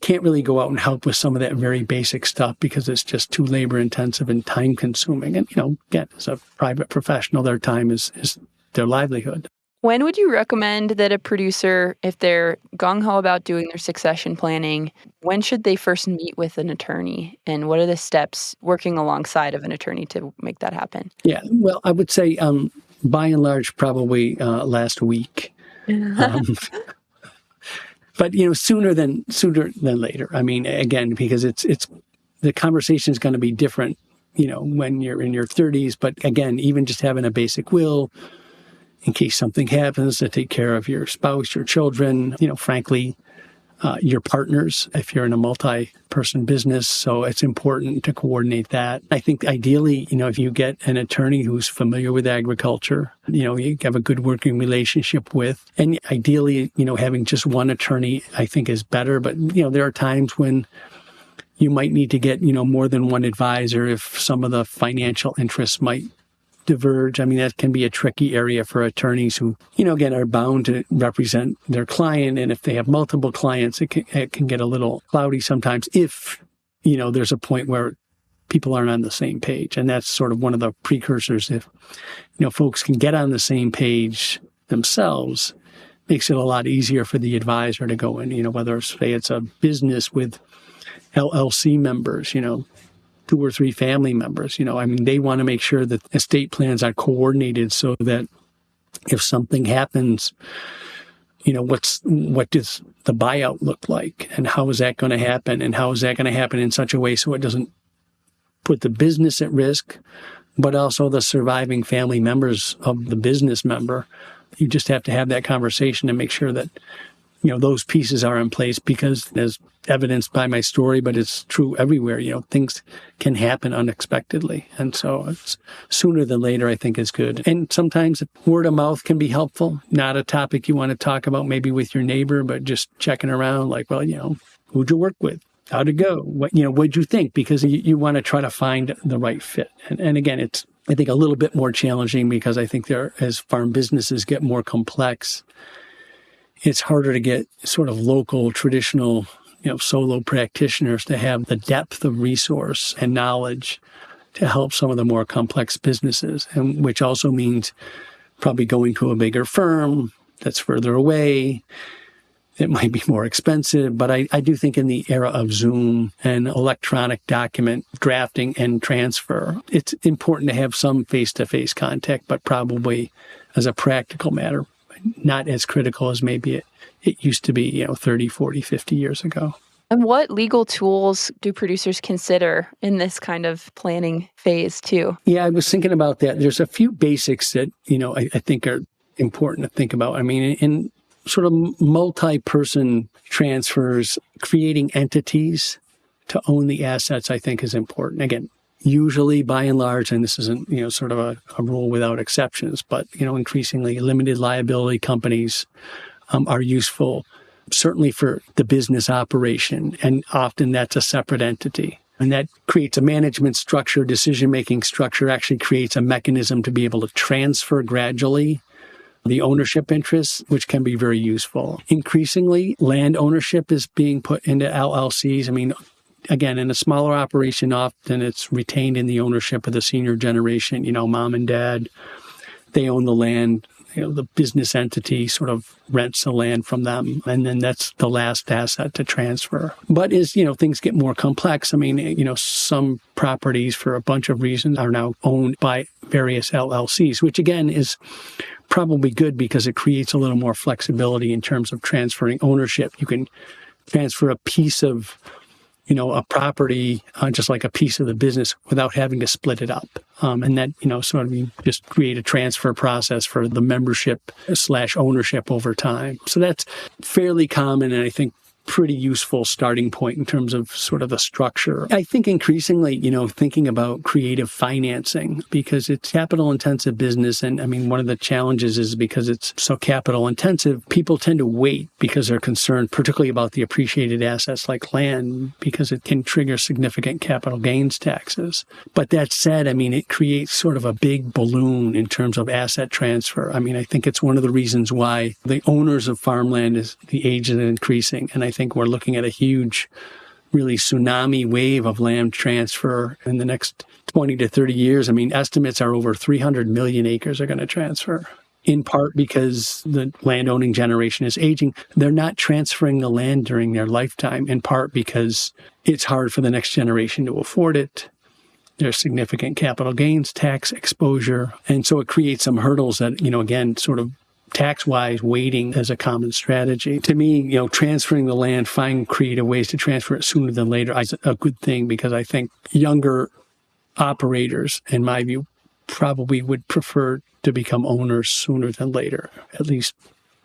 can't really go out and help with some of that very basic stuff because it's just too labor intensive and time consuming. And, again, as a private professional, their time is their livelihood. When would you recommend that a producer, if they're gung-ho about doing their succession planning, when should they first meet with an attorney? And what are the steps working alongside of an attorney to make that happen? Yeah, well, I would say by and large, probably last week. But, sooner than later. Again, because it's the conversation is going to be different, when you're in your 30s. But again, even just having a basic will, in case something happens, to take care of your spouse, your children. Frankly, your partners if you're in a multi-person business. So it's important to coordinate that. I think ideally, if you get an attorney who's familiar with agriculture, you have a good working relationship with, and ideally, having just one attorney, I think is better. But, there are times when you might need to get, more than one advisor if some of the financial interests might diverge. I mean, that can be a tricky area for attorneys who, again, are bound to represent their client. And if they have multiple clients, it can get a little cloudy sometimes if, there's a point where people aren't on the same page. And that's sort of one of the precursors. If, folks can get on the same page themselves, makes it a lot easier for the advisor to go in, whether, say, it's a business with LLC members, 2 or 3 family members, they want to make sure that estate plans are coordinated so that if something happens, what does the buyout look like, and how is that going to happen, and how is that going to happen in such a way so it doesn't put the business at risk, but also the surviving family members of the business member. You just have to have that conversation and make sure that those pieces are in place, because as evidenced by my story, but it's true everywhere, things can happen unexpectedly. And so it's sooner than later, I think, is good. And sometimes word of mouth can be helpful. Not a topic you want to talk about maybe with your neighbor, but just checking around like, well, who'd you work with? How'd it go? What'd you think? Because you want to try to find the right fit. And again, it's, I think, a little bit more challenging because I think as farm businesses get more complex, it's harder to get sort of local, traditional, solo practitioners to have the depth of resource and knowledge to help some of the more complex businesses, and which also means probably going to a bigger firm that's further away. It might be more expensive, but I do think in the era of Zoom and electronic document drafting and transfer, it's important to have some face-to-face contact, but probably as a practical matter, not as critical as maybe it used to be, 30, 40, 50 years ago. And what legal tools do producers consider in this kind of planning phase too? Yeah, I was thinking about that. There's a few basics that, I think are important to think about. I mean, in sort of multi-person transfers, creating entities to own the assets, I think is important. Again, usually, by and large, and this isn't, sort of a rule without exceptions, but, increasingly limited liability companies are useful, certainly for the business operation. And often that's a separate entity. And that creates a management structure, decision-making structure, actually creates a mechanism to be able to transfer gradually the ownership interests, which can be very useful. Increasingly, land ownership is being put into LLCs. I mean, again, in a smaller operation, often it's retained in the ownership of the senior generation. Mom and dad, they own the land. The business entity sort of rents the land from them, and then that's the last asset to transfer. But as, things get more complex, I mean, some properties for a bunch of reasons are now owned by various LLCs, which again is probably good because it creates a little more flexibility in terms of transferring ownership. You can transfer a piece of a property, just like a piece of the business, without having to split it up. And that, sort of just create a transfer process for the membership / ownership over time. So that's fairly common, and I think pretty useful starting point in terms of sort of the structure. I think increasingly, thinking about creative financing, because it's capital intensive business. And I mean, one of the challenges is because it's so capital intensive, people tend to wait because they're concerned, particularly about the appreciated assets like land, because it can trigger significant capital gains taxes. But that said, I mean, it creates sort of a big balloon in terms of asset transfer. I mean, I think it's one of the reasons why the owners of farmland the age is increasing. And I think we're looking at a huge, really tsunami wave of land transfer in the next 20 to 30 years. I mean, estimates are over 300 million acres are going to transfer, in part because the landowning generation is aging. They're not transferring the land during their lifetime, in part because it's hard for the next generation to afford it. There's significant capital gains tax exposure. And so it creates some hurdles that, again, sort of tax-wise, waiting as a common strategy. To me, transferring the land, finding creative ways to transfer it sooner than later is a good thing, because I think younger operators, in my view, probably would prefer to become owners sooner than later, at least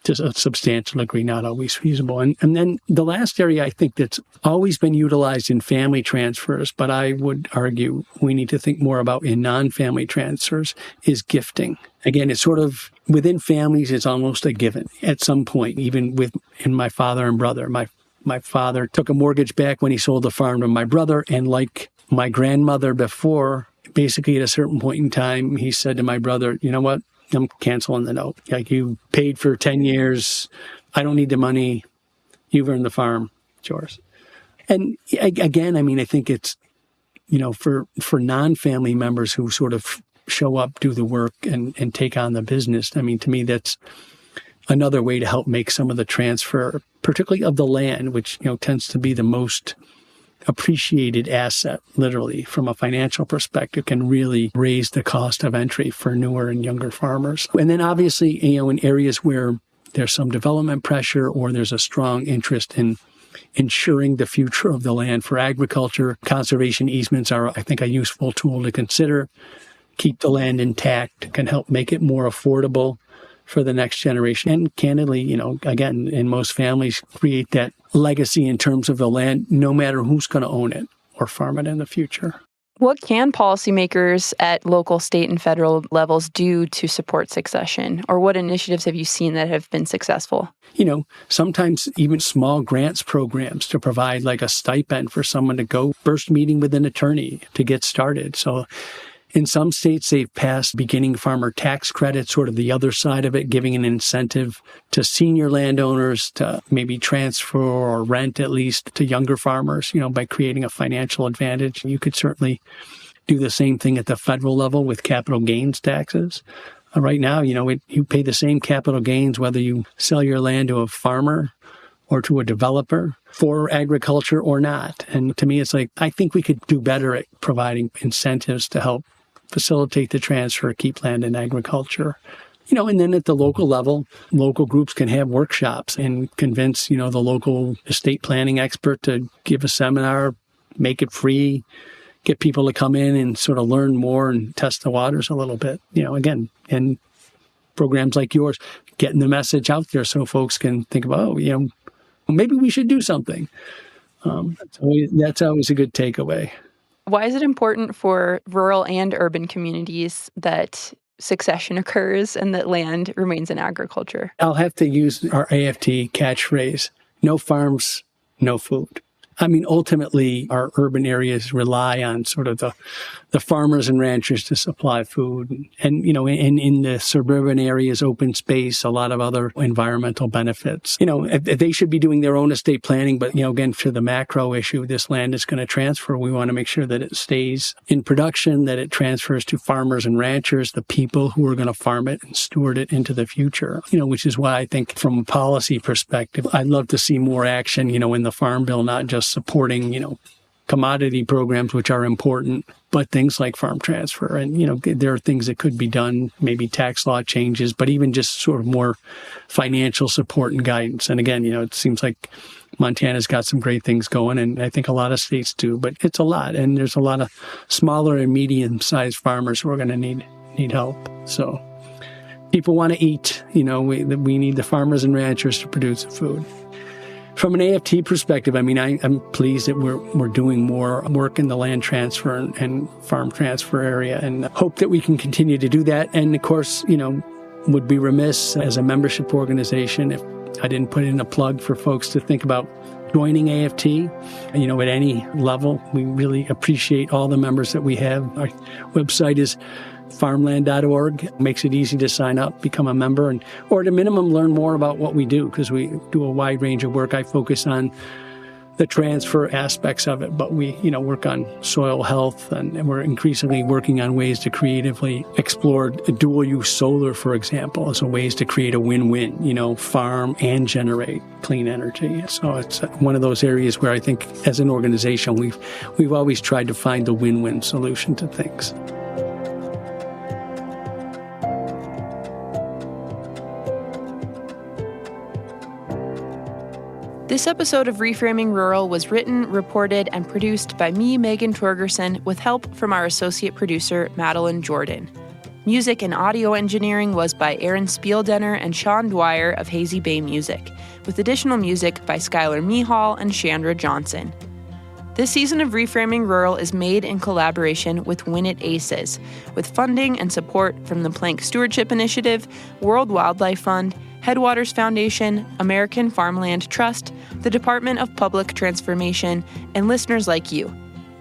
to a substantial degree, not always feasible. And then the last area I think that's always been utilized in family transfers, but I would argue we need to think more about in non-family transfers, is gifting. Again, it's sort of within families, it's almost a given at some point, even in my father and brother. My father took a mortgage back when he sold the farm to my brother, and like my grandmother before, basically at a certain point in time, he said to my brother, you know what? I'm canceling the note. Like, you paid for 10 years. I don't need the money. You've earned the farm. It's yours. And again, I mean, I think it's, for non-family members who sort of show up, do the work, and take on the business. I mean, to me, that's another way to help make some of the transfer, particularly of the land, which, tends to be the most appreciated asset, literally, from a financial perspective, can really raise the cost of entry for newer and younger farmers. And then obviously, in areas where there's some development pressure or there's a strong interest in ensuring the future of the land for agriculture, conservation easements are, I think, a useful tool to consider. Keep the land intact, can help make it more affordable for the next generation. And candidly, again, in most families, create that legacy in terms of the land, no matter who's going to own it or farm it in the future. What can policymakers at local, state, and federal levels do to support succession? Or what initiatives have you seen that have been successful? Sometimes even small grants programs to provide like a stipend for someone to go first meeting with an attorney to get started. So in some states, they've passed beginning farmer tax credits, sort of the other side of it, giving an incentive to senior landowners to maybe transfer or rent, at least, to younger farmers, by creating a financial advantage. You could certainly do the same thing at the federal level with capital gains taxes. Right now, you pay the same capital gains whether you sell your land to a farmer or to a developer for agriculture or not. And to me, it's like, I think we could do better at providing incentives to help facilitate the transfer, keep land in agriculture. And then at the local level, local groups can have workshops and convince, the local estate planning expert to give a seminar, make it free, get people to come in and sort of learn more and test the waters a little bit. Again, and programs like yours, getting the message out there so folks can think about, maybe we should do something. That's always a good takeaway. Why is it important for rural and urban communities that succession occurs and that land remains in agriculture? I'll have to use our AFT catchphrase, no farms, no food. I mean, ultimately, our urban areas rely on sort of the farmers and ranchers to supply food. And, in the suburban areas, open space, a lot of other environmental benefits. They should be doing their own estate planning. But, again, for the macro issue, this land is going to transfer. We want to make sure that it stays in production, that it transfers to farmers and ranchers, the people who are going to farm it and steward it into the future, which is why I think from a policy perspective, I'd love to see more action, in the Farm Bill, not just supporting, commodity programs, which are important, but things like farm transfer. And, there are things that could be done, maybe tax law changes, but even just sort of more financial support and guidance. And again, it seems like Montana's got some great things going, and I think a lot of states do, but it's a lot. And there's a lot of smaller and medium-sized farmers who are going to need help. So people want to eat, we need the farmers and ranchers to produce the food. From an AFT perspective, I mean, I'm pleased that we're doing more work in the land transfer and farm transfer area, and hope that we can continue to do that. And of course, would be remiss as a membership organization if I didn't put in a plug for folks to think about joining AFT, at any level. We really appreciate all the members that we have. Our website is farmland.org. Makes it easy to sign up, become a member, or at a minimum, learn more about what we do, because we do a wide range of work. I focus on the transfer aspects of it, but we, work on soil health, and we're increasingly working on ways to creatively explore dual-use solar, for example, as a ways to create a win-win, farm and generate clean energy. So it's one of those areas where I think as an organization, we've always tried to find the win-win solution to things. This episode of Reframing Rural was written, reported, and produced by me, Megan Torgerson, with help from our associate producer, Madeline Jordan. Music and audio engineering was by Aaron Spieldenner and Sean Dwyer of Hazy Bay Music, with additional music by Skylar Mihal and Chandra Johnson. This season of Reframing Rural is made in collaboration with Winnett ACES, with funding and support from the Plank Stewardship Initiative, World Wildlife Fund, Headwaters Foundation, American Farmland Trust, the Department of Public Transformation, and listeners like you.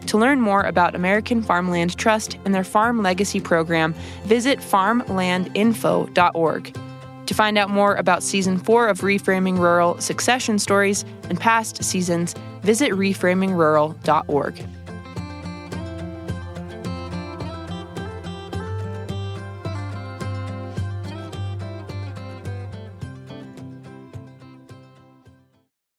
To learn more about American Farmland Trust and their Farm Legacy Program, visit farmlandinfo.org. To find out more about Season 4 of Reframing Rural succession stories and past seasons, visit reframingrural.org.